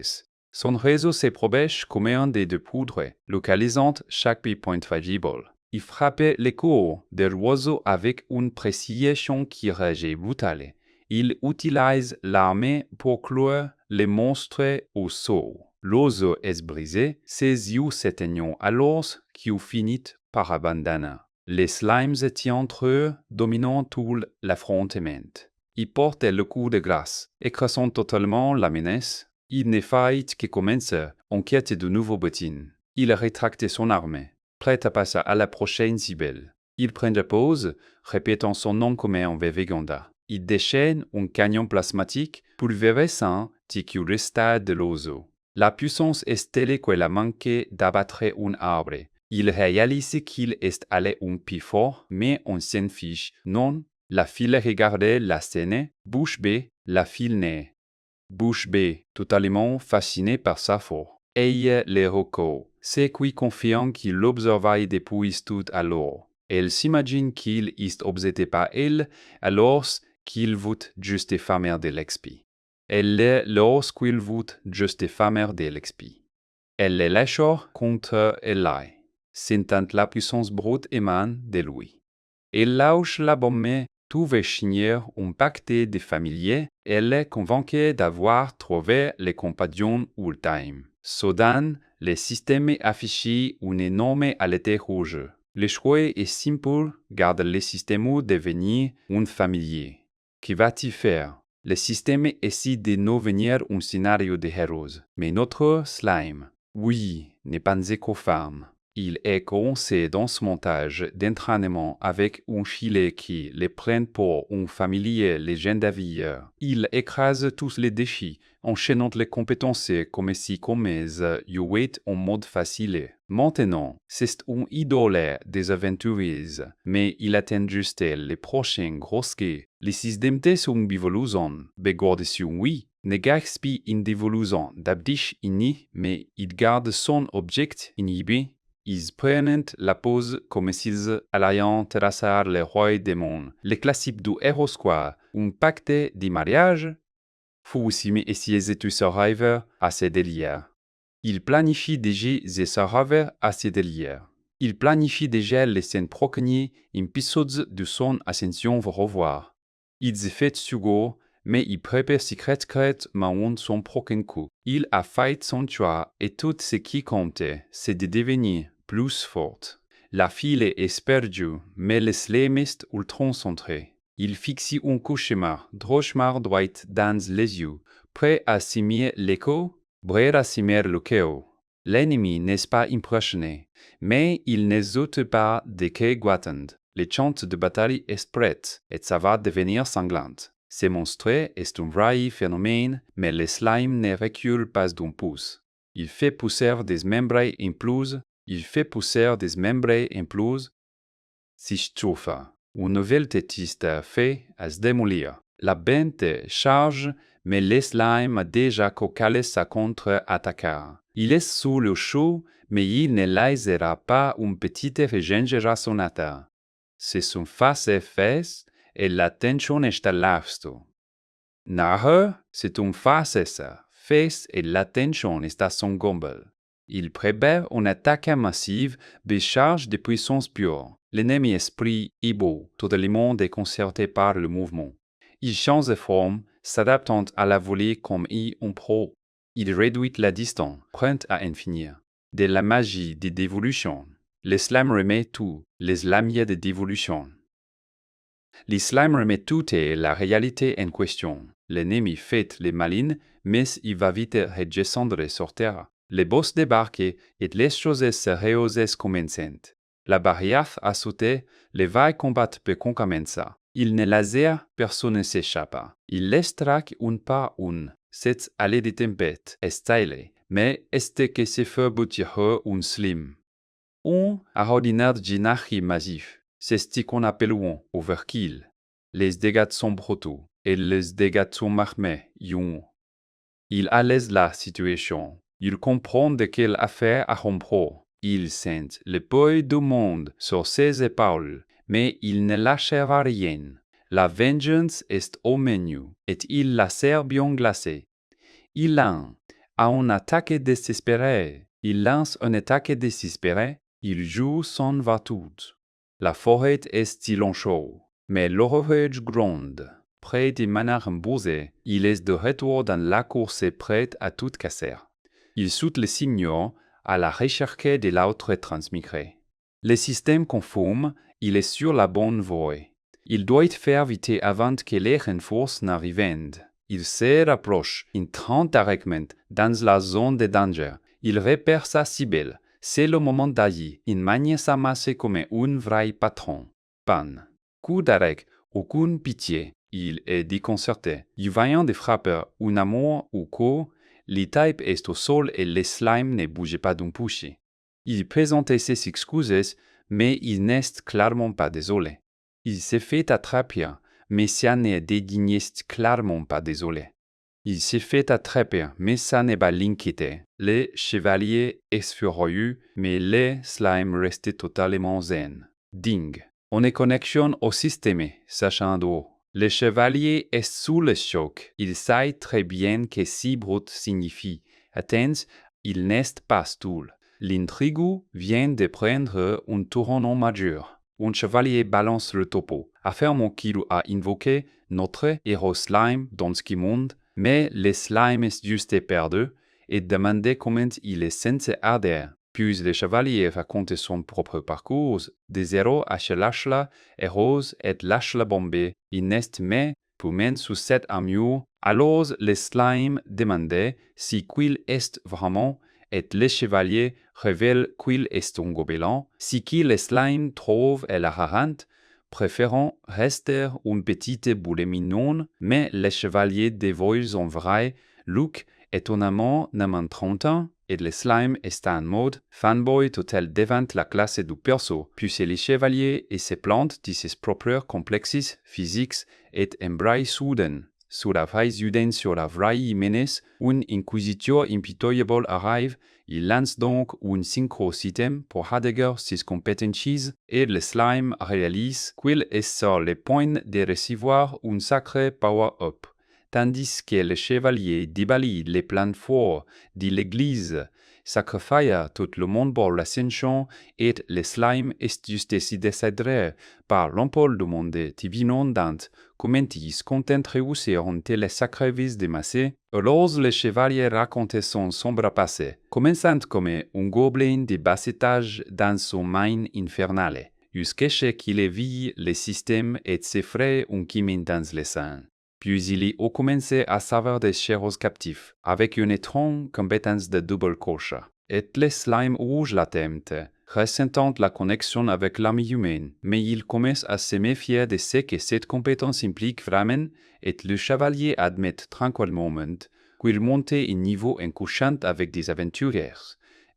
Son réseau se propage comme un dé de poudre, localisant chaque point visible. Il frappait les cours de l'oiseau avec une précision qui rage brutale. Il utilise l'armée pour clouer les monstres au sol. L'oiseau est brisé, ses yeux s'éteignant alors qu'il finit par abandonner. Les slimes étaient entre eux, dominant tout l'affrontement. Ils portaient le coup de grâce, écrasant totalement la menace. Il ne fallait que commence en quête de nouveaux bottines. Il rétractait son armée, prêt à passer à la prochaine cible. Il prendrait pause, répétant son nom commun en Veveganda. Il déchaîne un canon plasmatique pulvérisant ce qui resta de l'oiseau. La puissance est telle qu'elle a manqué d'abattre un arbre. Il réalise qu'il est allé un peu fort, mais on s'en fiche. Non, la file regardait la scène, bouche bée, la file naît. Bouche bée, totalement fasciné par sa force. Et les recours, c'est qui confiant qu'il l'observait depuis tout alors. Elle s'imagine qu'il est obsédé par elle, alors qu'il veut juste famer de l'expi. Elle l'est lorsqu'il veut juste famer de l'expi. Elle les lâche contre elle. Sentant la puissance brute émane de lui. Elle lâche la bombe. Tout veut signer un pacte de familier. Elle est convaincue d'avoir trouvé les compagnons ultimes. Soudain, le système affiche une énorme alerte rouge. Le choix est simple, garde le système devenir un familier. Que va-t-il faire? Le système essaie de nous venir un scénario de héros, mais notre slime, oui, n'est pas éco-femme. Il est coincé dans ce montage d'entraînement avec un filet qui le prend pour un familier légendaire. Il écrase tous les défis, enchaînant les compétences comme si jouait en mode facile. Maintenant, c'est un idole des aventuriers, mais il atteint juste les prochains gros skis. Les systèmes sont bivolution, begordition oui, ne gaspille in dévolution d'abdish inni, mais il garde son objectif inhibé. Ils prennent la pose comme s'ils allaient terrasser le roi démon. Le classique du héros square, un pacte de mariage. Faut aussi essayer de survivre à ces délires. Il planifie déjà de survivre à ces délires. Il planifie déjà les scènes prochaines épisodes de son ascension au revoir. Il se fait sugo, mais il prépare secrètement son prochain coup. Il a fait son choix et tout ce qui compte, c'est de devenir plus forte. La fille est perdue, mais le slamiste ultra-centré. Il fixe un cauchemar, drochemar droit dans les yeux, prêt à simer l'écho, prêt à simer le chaos. L'ennemi n'est pas impressionné, mais il n'hésite pas de que guattend. Le champ de bataille est prêt, et ça va devenir sanglante. Ce monstre est un vrai phénomène, mais le slime ne recule pas d'un pouce. Il fait pousser des membres imploses. Si chauffe. Une nouvelle tétiste fait à se démolir. La bête charge, mais le slime a déjà calé sa contre-attaque. Il est sous le chaud, mais il ne laissera pas une petite régénération sonata. C'est son face et la tension est à l'afsto. Nahe, c'est un face et la tension est à son gomble. Il prépare une attaque massive de charge de puissance pure. L'ennemi esprit est beau, totalement déconcerté par le mouvement. Il change de forme, s'adaptant à la volée comme un pro. Il réduit la distance, prêt à en finir. De la magie de dévolution. L'islam remet tout, les lamiers de dévolution. L'islam remet tout et la réalité en question. L'ennemi fait les malines, mais il va vite redescendre sur terre. Les boss débarquent et les choses sérieuses commencent. La barrière a sauté, le vai combat peut commencer. Il ne laser, personne ne s'échappe. Il laisse track un par un. Cette allée des tempêtes est stylée, mais est que se fait boutir un slim. On a ordinaire ginachi massif. C'est ce qu'on appelle un overkill. Les dégâts sont brutaux et les dégâts sont marmés, yon. Il apaise la situation. Il comprend de quelle affaire a rompre. Il sent le poids du monde sur ses épaules, mais il ne lâchera rien. La vengeance est au menu, et il la sert bien glacée. Il a une attaque désespérée. Il lance une attaque désespérée. Il joue son va-tout. La forêt est silencieuse, mais l'orage gronde. Près de manière imposée, il est de retour dans la course prêt à tout casser. Il saute le signaux à la recherche de l'autre transmigré. Le système conforme, il est sur la bonne voie. Il doit faire vite avant que les renforts n'arrivent. Il se rapproche in 30 directement dans la zone de danger. Il repère sa cible. C'est le moment d'agir. Il manie sa masse comme un vrai patron. Pan. Coup d'arrêt, aucune pitié. Il est déconcerté. Il voyant des frappeurs, un amour ou quoi, le type est au sol et le slime ne bouge pas d'un pouce. Il présente ses excuses, mais il n'est clairement pas désolé. Il s'est fait attraper, mais ça n'est dédigné clairement pas désolé. Il s'est fait attraper, mais ça n'est pas l'inquiété. Le chevalier est furieux, mais le slime reste totalement zen. Ding. On est connexion au système, sachant d'où. Le chevalier est sous le choc. Il sait très bien que si brut signifie. Attends, il n'est pas stoule. L'intrigue vient de prendre un tournant majeur. Un chevalier balance le topo, affirmant qu'il a invoqué notre héros slime dans ce monde, mais le slime est juste perdu et demande comment il est censé aider. Puis le chevalier raconte son propre parcours, de zéro à chez l'Ashla, héros et l'Ashla bombé, il n'est mais pour mener sous cette armure. Alors le slime demande si qu'il est vraiment, et le chevalier révèle qu'il est un gobelin. Si qui le slime trouve et la rarante, préférant rester une petite boule mignonne, mais le chevalier dévoile son vrai look étonnamment n'amant 30 ans, et le slime est en mode fanboy total devant la classe du perso, puis le chevalier et ses plantes de ses propres complexes physiques et embraye soudain. Sur la vraie soudain sur la vraie menace, un inquisiteur impitoyable arrive. Il lance donc un synchro-système pour Heidegger ses compétences et le slime réalise qu'il est sur le point de recevoir un sacré power-up. Tandis que le chevalier déballe les plans forts de l'église, sacrifie tout le monde pour l'ascension et le slime est juste si décidé par l'empole du monde divin dans comment il se contente réussir ante les sacrifices de massé. Alors le chevalier raconte son sombre passé, commençant comme un gobelin de bas étage dans son mine infernale, jusqu'à ce qu'il éveille le système et s'effraie un kimin dans le sang. Puis il a commencé à savoir des chers captifs, avec une étrange compétence de double coche. Et le slime rouge la tempte, ressentant la connexion avec l'âme humaine, mais il commence à se méfier de ce que cette compétence implique vraiment, et le chevalier admet tranquillement qu'il monte un niveau incouchant avec des aventuriers,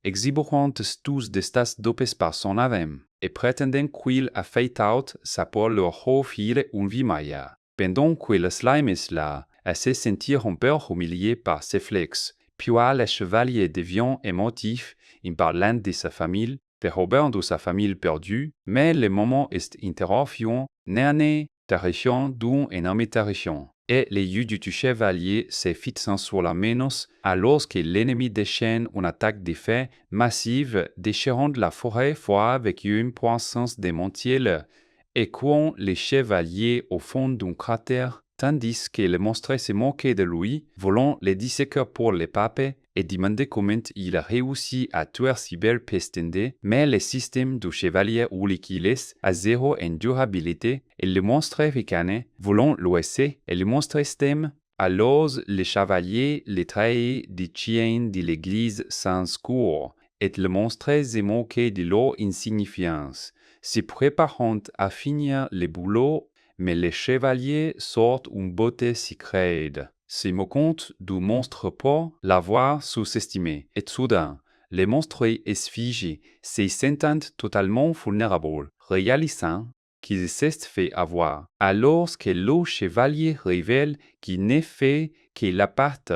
exhibant tous des tas dopés par son âme, et prétendant qu'il a fait out ça pour leur offrir une vie meilleure. Pendant que le slime est là, à se sentir un peu humilié par ses flex, puis le chevalier devient émotif en parlant de sa famille, de Robert de sa famille perdue, mais le moment est interrompu, né terrifiant d'un énorme terrifiant. Et les yeux du chevalier se fixent sur la menace alors que l'ennemi déchaîne une attaque d'effet massive déchirant la forêt froide avec une puissance démentielle. Et quand le chevalier au fond d'un cratère, tandis que le monstre se moquait de lui, volant les disséqueurs pour les papes et demandait comment il a réussi à tuer si belle pestende, mais le système du chevalier ou liquides à zéro en durabilité, et le monstre ricanait, volant l'ouest, et le monstre stem. Alors le chevalier les trahit des chiens de l'église sans cours, et le monstre se moquer de leur insignifiance, se préparant à finir le boulot, mais les chevaliers sortent une beauté secrète, se moquant du monstre pour l'avoir sous-estimé, et soudain, les monstres figés se sentent totalement vulnérables, réalisant qu'ils s'est fait avoir, alors que le chevalier révèle qu'il n'est fait que la patte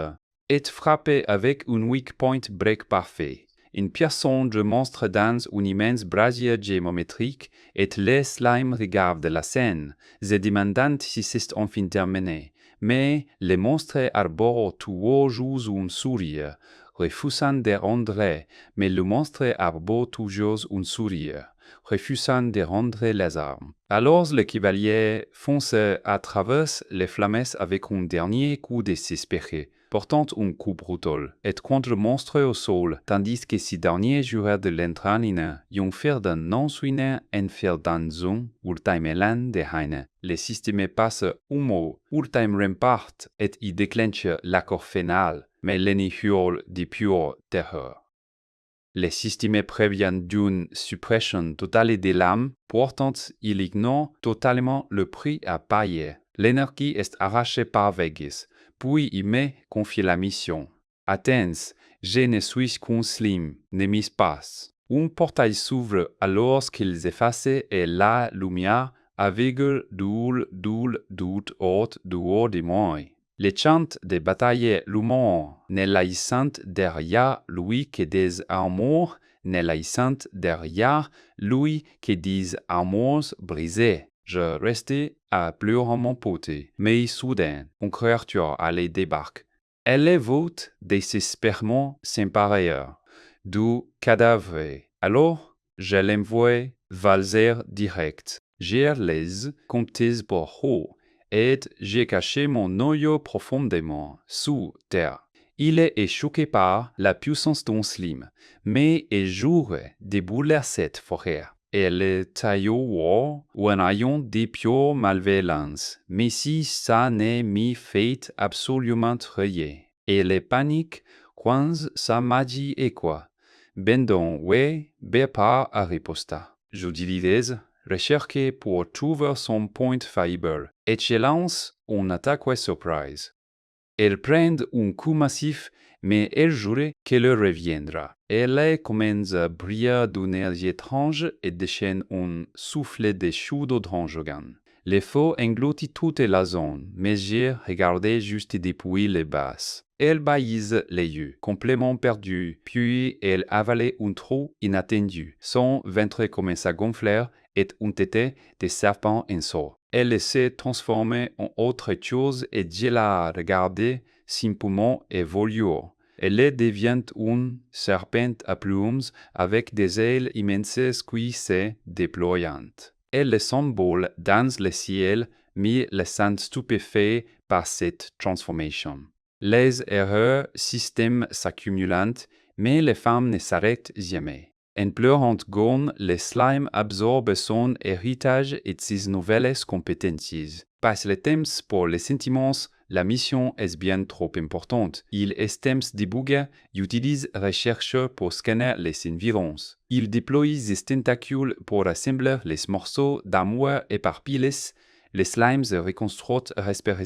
est frappé avec un weak point break parfait. Une personne de monstre dans un immense brasier géométrique et les slimes regardent la scène, se demandant si c'est enfin terminé. Mais le monstre arbore toujours un sourire, refusant de rendre, mais le monstre arbore toujours un sourire, refusant de rendre les armes. Alors le cavalier fonce à travers les flammes avec un dernier coup désespéré, portant un coup brutal, et contre le monstre au sol, tandis que ce dernier jure de l'entraîner, un fer d'un non-suine en fer d'un zone, ultimeland de Heine. Le système passe un mot, ultime rempart, et y déclenche l'accord final, mais l'ennemi hurle de pure terreur. Le système prévient d'une suppression totale des lames, pourtant il ignore totalement le prix à payer. L'énergie est arrachée par Vegas, puis il me confie la mission. Athens, je ne suis qu'un slim, ne m'y passe. Un portail s'ouvre alors qu'ils effacent et la lumière aveugle doule doute haute dehors de moi. Les chants de bataille l'humour ne laissant derrière lui que des amours, ne laissant derrière lui que des amours brisés. Je restais à pleurer mon pote, mais soudain, une créature allait débarquer. Elle est voûte désespérément sans pareil, du cadavre. Alors, je l'envoie valser direct. J'ai les comptes pour haut, et j'ai caché mon noyau profondément sous terre. Il est choqué par la puissance d'un slim, mais il jure de bouler cette forêt. Elle taille ou un rayon de pure malveillance, mais si ça n'est m'y fait absolument rien. Elle panique quand sa magie est quoi. Bendon ouais, pas à riposta. Je dirais rechercher pour trouver son point faible, et je lance une attaque surprise. Elle prend un coup massif, mais elle jure qu'elle reviendra. Elle commence à briller d'une énergie étrange et déchaîne un souffle de chaud d'orange. Le feu engloutit toute la zone, mais j'ai regardé juste depuis les basses. Elle baise les yeux, complètement perdu, puis elle avalait un trou inattendu. Son ventre commence à gonfler et une tête de serpent en sort. Elle s'est transformée en autre chose et je la regardais simplement évoluer. Elle devient une serpente à plumes avec des ailes immenses qui se déploient. Elle s'envole dans le ciel, mais le sang stupéfait par cette transformation. Les erreurs système s'accumulant, mais les femmes ne s'arrêtent jamais. En pleurant gorne, le slime absorbe son héritage et ses nouvelles compétences. Passe le temps pour les sentiments, la mission est bien trop importante. Il estime des bugs et utilise recherche pour scanner les environs. Il déploie des tentacules pour assembler les morceaux d'amour éparpillés. Les slimes reconstruisent respirer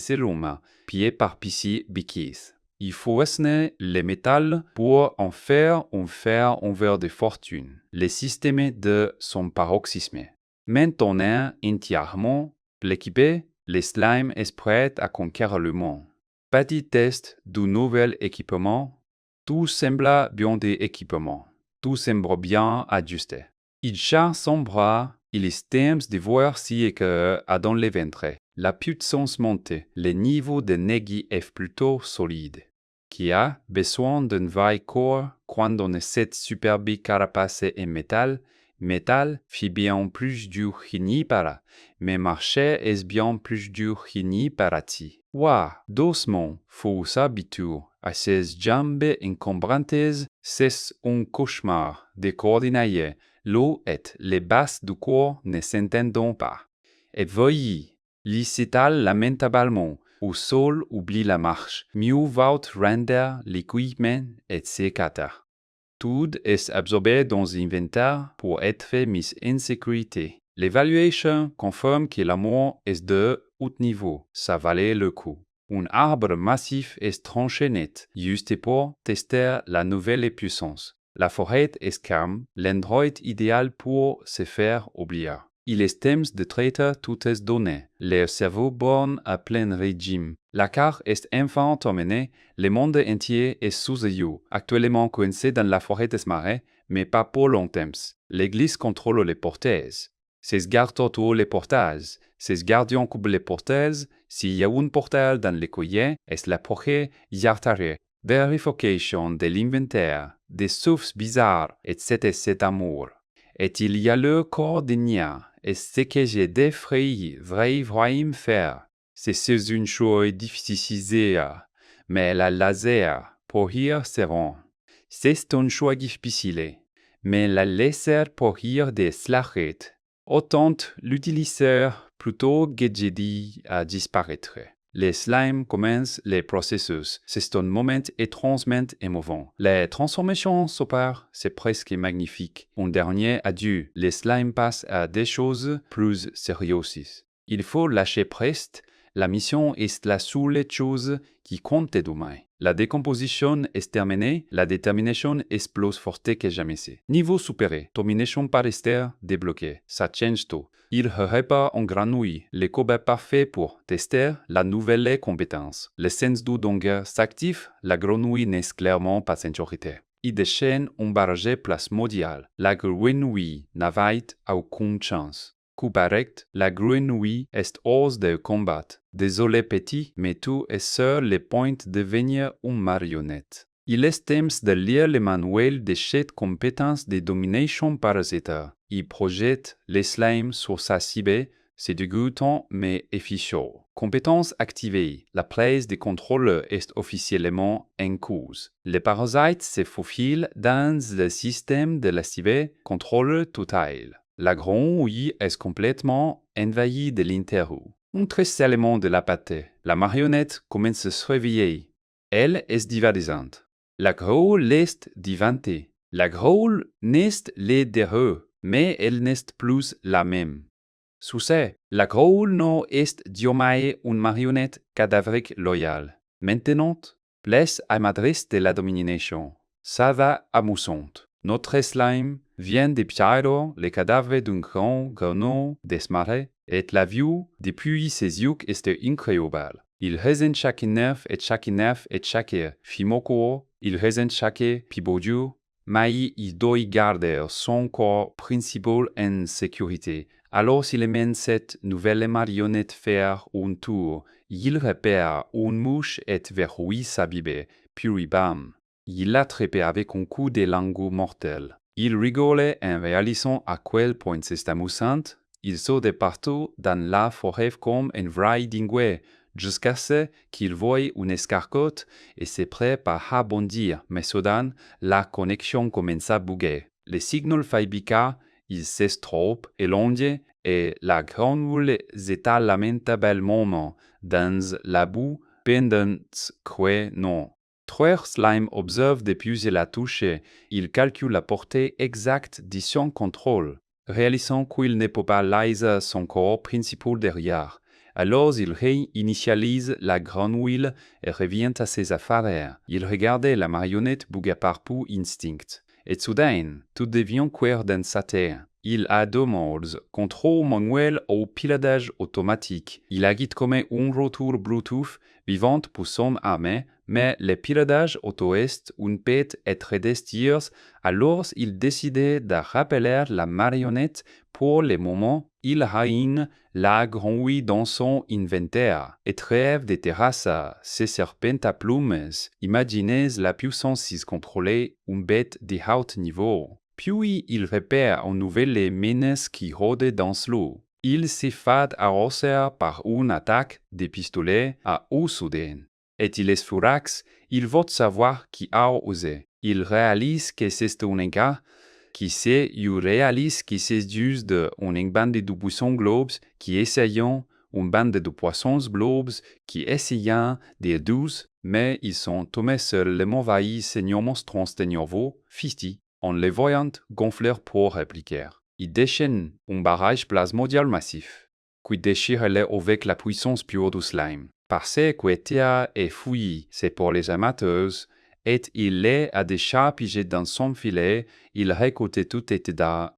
pied par pied biquis. Il faut façonner le métal pour en faire un fer en verre de fortune. Le système de son paroxysme. Maintenant entièrement l'équipé, le slime est prêt à conquérir le monde. Petit test du nouvel équipement. Tout semble bien d'équipement. Tout semble bien ajusté. Il charge son bras. Il estime de voir si que a dans le ventre. La puissance monte. Le niveau de négi est plutôt solide. Qui a besoin d'un vrai corps quand on a cette superbe carapace en métal. Métal fait bien plus dur ni para, mais marcher est bien plus dur ni para ti. Ouah, doucement, faut s'habituer à ces jambes encombrantes, c'est un cauchemar de coordonner l'eau et les bases du corps ne s'entendent pas. Et voyez, il s'étale lamentablement. Au sol oublie la marche, mieux vaut rendre l'équipement et ses cata. Tout est absorbé dans l'inventaire pour être mis en sécurité. L'évaluation confirme que l'amour est de haut niveau. Ça valait le coup. Un arbre massif est tranché net, juste pour tester la nouvelle puissance. La forêt est calme, l'endroit idéal pour se faire oublier. Il est temps de traiter toutes les données. Le cerveau borne à plein régime. La carte est enfin terminée. Le monde entier est sous yeux, actuellement coincé dans la forêt des marais, mais pas pour longtemps. L'Église contrôle les portails. Ses gardes autour les portails. Ses gardiens couvrent les portails. S'il y a un portail dans le collier, est la prochaine yartare. Vérification de l'inventaire, des souffles bizarres, et cet amour. Et il y a le corps d'Igna, et ce que j'ai défrayé, vraiment faire. C'est une chose difficile, mais la laser, pour rire, seront. C'est un choix difficile, mais la laser pour rire des slachettes. Autant l'utilisateur plutôt que j'ai dit à disparaître. Les slimes commencent les processus. C'est un moment étrangement émouvant. Les transformations s'opèrent, c'est presque magnifique. Un dernier adieu. Les slimes passent à des choses plus sérieuses. Il faut lâcher prise. La mission est la seule chose qui compte demain. La décomposition est terminée, la détermination explose forte que jamais. Niveau supéré, domination par Esther débloquée. Ça change tout. Il répare en granouille, le code parfait pour tester la nouvelle compétence. Le sens du danger s'active, la grenouille n'est clairement pas sécurité. Il déchaîne un barrage plasmodial. La grenouille n'avait aucune chance. Coup direct, la grenouille est hors de combat. Désolé petit, mais tout est sur le point de devenir une marionnette. Il est temps de lire le manuel de cette compétence de domination parasitaire. Il projette les slimes sur sa cible, c'est dégoûtant mais efficace. Compétence activée. La place de contrôle est officiellement en cours. Les parasites se faufilent dans le système de la cible, contrôle total. La grenouille est complètement envahie de l'intérieur. Un très élément de la pâte. La marionnette commence à se réveiller. Elle est divertissante. La grenouille est divantée. La grenouille n'est les deux, mais elle n'est plus la même. Succès. La grenouille non est jamais une marionnette cadavérique loyale. Maintenant, place à m'adresse de la domination. Ça va amusante. Notre slime vient de perdre le cadavre d'un grand grenouille des marais et la vue depuis ses yeux est incroyable. Il résonne chaque nerf et chaque nerf et chaque fimoco, il résonne chaque pibodio, mais il doit garder son corps principal en sécurité. Alors s'il mène cette nouvelle marionnette faire un tour, il repère une mouche et verrouille sa bibe, puis bam. Il l'attrape avec un coup de langue mortel. Il rigole en réalisant à quel point c'est amusant. Il saute de partout dans la forêt comme un vrai dingue, jusqu'à ce qu'il voie une escargotte et se prête à rebondir. Mais soudain, la connexion commence à bugger. Le signal faibika, il s'estrope, éloigné, et la grenouille zeta lamentablement dans la boue pendant que non. Trois slime observe depuis la touche. Il calcule la portée exacte de son contrôle, réalisant qu'il ne peut pas laisser son corps principal derrière. Alors il réinitialise la grenouille et revient à ses affaires. Il regardait la marionnette bouger par pur instinct. Et soudain, tout devient clair dans sa tête. Il a deux modes, contrôle manuel ou pilotage automatique. Il agit comme un retour Bluetooth vivant pour son armée, mais le pilotage auto est une pète et très destiers, alors il décidait de rappeler la marionnette pour le moment. Il règne la grenouille dans son inventaire et rêve de terrasser ses serpents à plumes. Imaginez la puissance contrôlée une bête de haut niveau. Puis il repère en nouvelle les menaces qui rôdent dans l'eau. Il se fait arroser par une attaque de pistolet à eau soudaine. Et il est furax, il veut savoir qui a osé. Il réalise que c'est un gars qui sait, il réalise que c'est juste un bande de buissons globes qui essayent une bande de poissons globes qui essayaient des douces, mais ils sont tombés sur les mauvais seigneurs monstrons de nouveau, fisti, en les voyant gonfler pour répliquer. Ils déchaînent un barrage plasmodial massif, qui déchire avec la puissance pure du slime. Parce qu'Etia est fouillis, c'est pour les amateurs, et il est à déjà pigé dans son filet, il récolte tout état.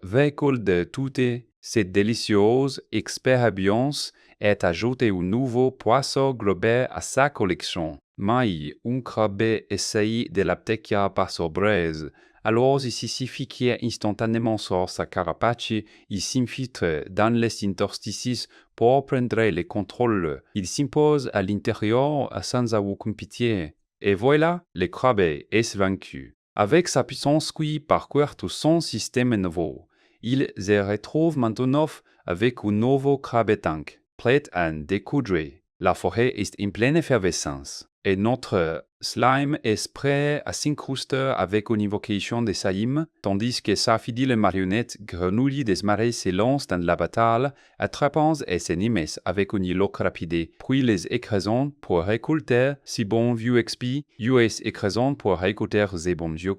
Véhicule de toute cette délicieuse expérience est ajouté un nouveau poisson globé à sa collection. Mais un crabe essaye de l'appliquer par sa braise. Alors il suffit qu'il instantanément sur sa carapace, il s'infiltre dans les interstices pour prendre le contrôle. Il s'impose à l'intérieur sans aucune pitié. Et voilà, le crabe est vaincu. Avec sa puissance qui parcourt tout son système nouveau, il se retrouve maintenant avec un nouveau crabe tank, prêt à découdre. La forêt est en pleine effervescence, et notre slime est prêt à s'incruster avec une invocation de Saïm, tandis que sa fidèle marionnette grenouille des marais se lance dans la bataille, attrapant ses ennemis avec une loque rapide, puis les écrasant pour récolter si bon vieux XP, US écrasant pour récolter ses bons vieux.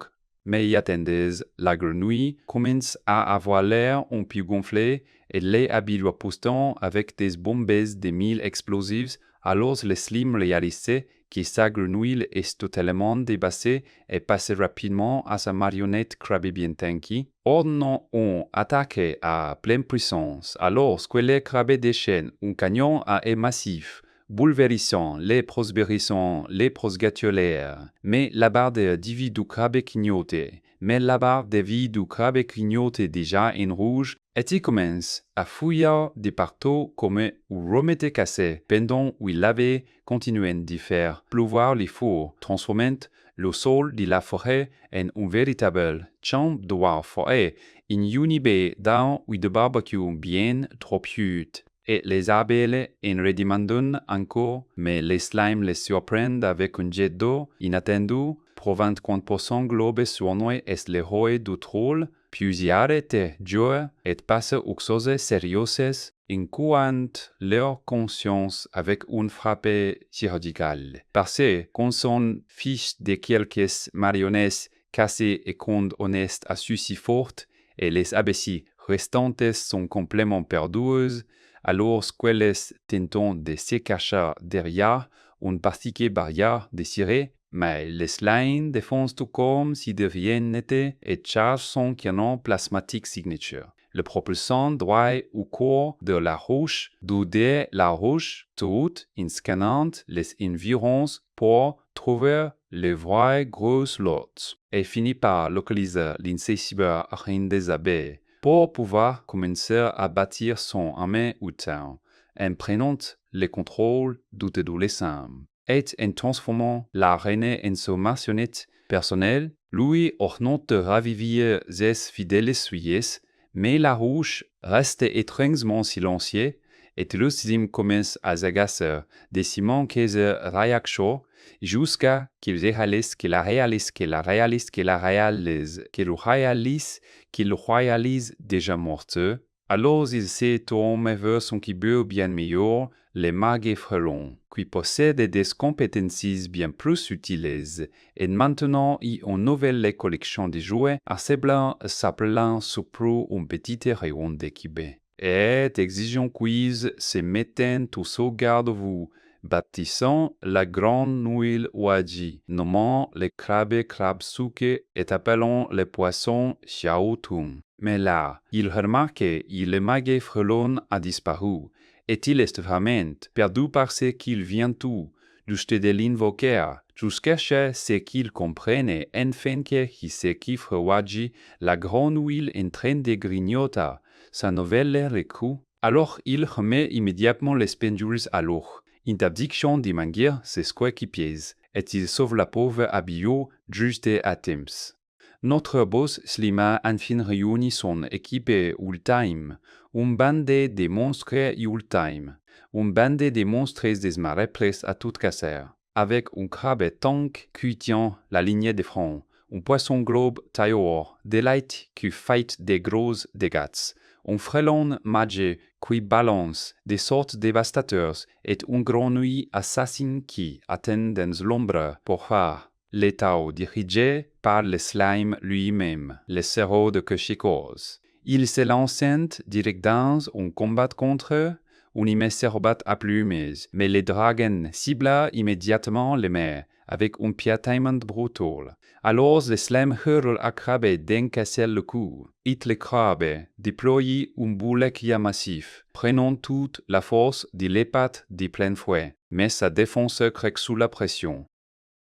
Mais attendez, la grenouille commence à avoir l'air un peu gonflé et les habits postant avec des bombes de 1000 explosifs, alors le slim réalisait que sa grenouille est totalement dépassée et passe rapidement à sa marionnette crabe bien tanky. Ordonnant une attaque à pleine puissance, alors que le crabe déchaîne un canon à eux massif, bouleversant les prospérissants, les prosgatiolaires, mais la barre de vie du crabe clignotait. Mais la barre de vie du crabe clignotait déjà en rouge, et il commence à fouiller de partout comme un remettait cassé, pendant qu'il avait continué de faire pleuvoir les fours, transformant le sol de la forêt en un véritable champ de forêt, in unibé dans de barbecue bien trop hutte. Et les abeilles en redemandent encore, mais les slimes les surprennent avec un jet d'eau inattendu, prouvant qu'un poisson globe sournois est l'héros du troll, puis y arrête jouer et passe aux choses sérieuses, incluant leur conscience avec une frappe chirurgicale. Parce qu'on s'en fiche de quelques marionnettes cassées et qu'on honnête à si forte, et les abeilles restantes sont complètement perdues, alors qu'elles tentent de se cacher derrière une partie barrière désirée, mais les slimes défoncent tout comme si de rien n'était et chargent son canon plasmatique signature. Le propulsant droit au corps de la roche, d'où de la roche, tout en scannant les environs pour trouver les vraies grosses lots, et finit par localiser l'insaisissable reine des abeilles, pour pouvoir commencer à bâtir son armée autant, en prenant le contrôle d'adolescents, et en transformant la reine en sa marionnette personnelle, lui ordonnant de raviver ses fidèles suyers, mais la rouge reste étrangement silencieuse, et le sim commence à s'agacer, décimant qu'ils réaction jusqu'à qu'il réalise qu'il réalise qu'il réalise qu'il réalise qu'il réalise qu'il réalise déjà morte. Alors il se tourne vers son kibou bien meilleur, le mague frelon, qui possède des compétences bien plus utiles, et maintenant il a une nouvelle collection de jouets s'appelant surtout un petit rayon d'équipe. Et exigeant quiz se mettent tous au garde-vous, baptisant la grande nuit Ouadji, nommant les crabes crabsuke et appelant les poissons xiaotum. Mais là, il remarque que le mague frelon a disparu, et il est vraiment perdu parce qu'il vient tout, juste de l'invoquer, jusqu'à ce qu'il comprenne enfin que c'est qui Ouadji, la grande huile en train de grignoter sa nouvelle recrue. Alors il remet immédiatement les pendules à l'eau. Interdiction de manger ses coéquipiers, et il sauve la pauvre Abio juste à temps. Notre boss Slima enfin réunit son équipe all-time, une bande de monstres all-time, une bande de monstres des marais prêts à tout casser, avec un crabe tank qui tient la ligne de front, un poisson globe tailleur, Delight qui fight des gros dégâts, Un frelon mage qui balance des sortes dévastateurs et une grenouille assassine qui atteint dans l'ombre pour faire l'état dirigé par le slime lui-même, le cerveau de Kushikos. Il se lance direct dans un combat contre eux, un immense robot à plumes, mais le dragon cibla immédiatement les mains avec un piétinement brutal. Alors le slime hurle à Crabe d'encasser le cou. Et le crabe déploie un boulet massif, prenant toute la force de l'épate de plein fouet, mais sa défense craque sous la pression.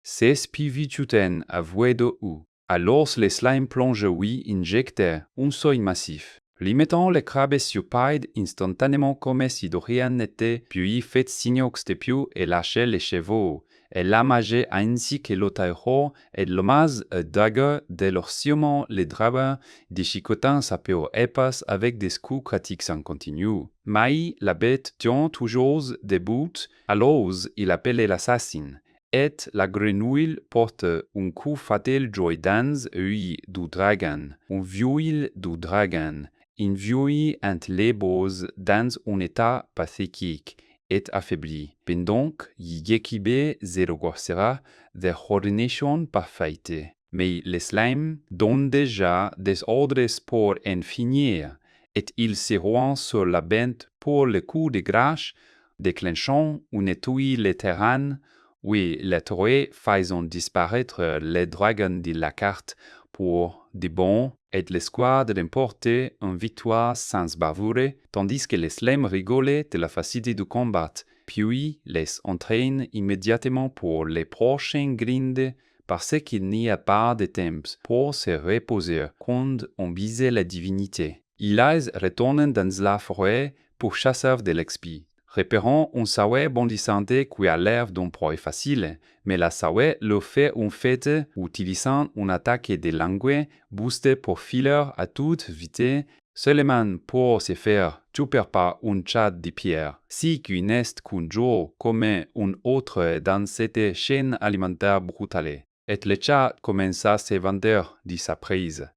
C'est pivituten à voué de ou. Alors le slime plonge injecte un seuil massif. Limitant le crabe stupide instantanément comme si de rien n'était, puis fait signe extepiu et lâché les chevaux. Et l'amagé ainsi que l'otairo et l'hommage dague de leur sûrement les drabins, déchiquetant sa peau épaisse avec des coups critiques en continu. Mais la bête tient toujours debout, alors il appelle l'assassin. Et la grenouille porte un coup fatal joy dans l'œil du dragon, un vieux du dragon, une vieille entre les boses dans un état pathétique et affaibli. Pendant Yékibé zérogossera de coordination parfaite. Mais les slimes donnent déjà des ordres pour en finir, et ils se rend sur la bête pour le coup de grâce, déclenchant une étui le terrain. Oui, les trois faisant disparaître les dragons de la carte pour de bon et l'escouade d'emporter une victoire sans bavure, tandis que les slimes rigolaient de la facilité du combat, puis les entraînent immédiatement pour les prochaines grindes parce qu'il n'y a pas de temps pour se reposer quand on visait la divinité. Ils retournent dans la forêt pour chasser de l'expi. Repérant un saouet bondissant qui a l'air d'un proie facile, mais la saouet le fait en fait utilisant une attaque de langue boostée pour filer à toute vitesse, seulement pour se faire tuer par un chat de pierre, si qu'il n'est qu'un jour comme un autre dans cette chaîne alimentaire brutale. Et le chat commença à se vendre de sa prise.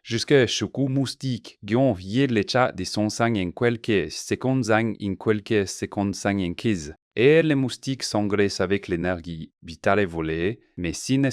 Jusque Choukou moustique, Guion vier le chat de son sang en quelques secondes en quelques secondes sang en quise. Et les moustiques s'engraissent avec l'énergie vitale volée, mais si n'est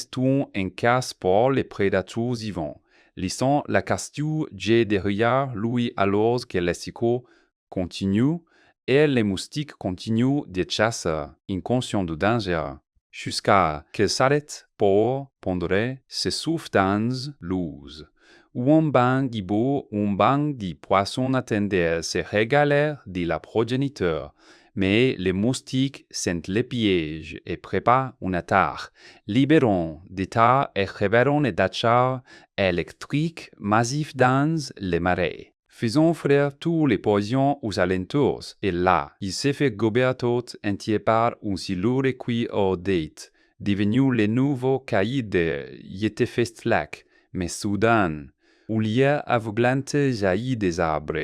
un casse pour les prédateurs vivants. Laissant la casture j'ai derrière lui alors que le psycho continue, et les moustiques continuent de chasser, inconscients du danger, jusqu'à qu'elles s'arrêtent pour pondre se souffle dans l'ouze. Où un banc de poissons attendait à se régaler de la progéniture. Mais les moustiques sentent les pièges et préparent une attaque, libérant d'état et révérant des achats électriques massifs dans les marais. Faisant frire tous les poisons aux alentours, et là, il s'est fait gober tout entier par un silure cuit au date, devenu le nouveau cahier de Yetefestlak, mais soudain, une lueur aveuglante jaillit des arbres,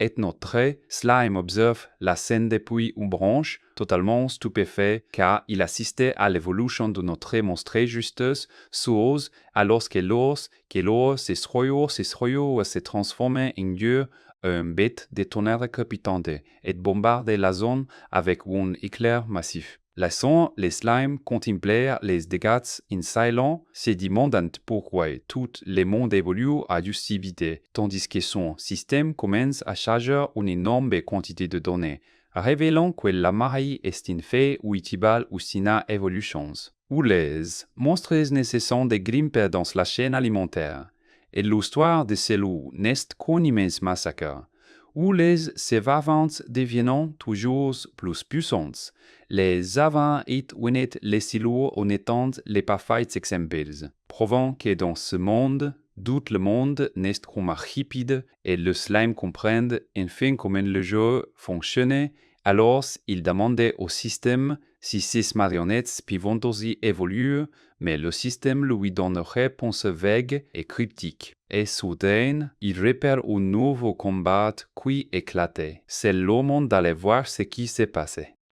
et notre slime observe la scène depuis une branche, totalement stupéfait, car il assistait à l'évolution de notre monstre justeuse, source, alors que l'or se transformait en Dieu, un bête de tonnerre capitante, et bombardait la zone avec un éclair massif. Laissant les slimes contempler les dégâts in silence, se demandant pourquoi tout le monde évolue à justibité, tandis que son système commence à charger une énorme quantité de données, révélant que la marée est une fait uitibale ou sina evolutions. Où les monstres nécessitent de grimper dans la chaîne alimentaire, et l'histoire de ces loups n'est qu'un immense massacre, où les survivantes deviennent toujours plus puissantes. Les avants et winnet les silos en étant les parfaits exemples, prouvant que dans ce monde, tout le monde n'est qu'un archipide et le slime comprend enfin comment le jeu fonctionne. Alors, il demandait au système si ces marionnettes peuvent aussi évoluer, mais le système lui donne une réponse vague et cryptique. Et soudain, il repère un nouveau combat qui éclatait. C'est le moment d'aller voir ce qui s'est passé.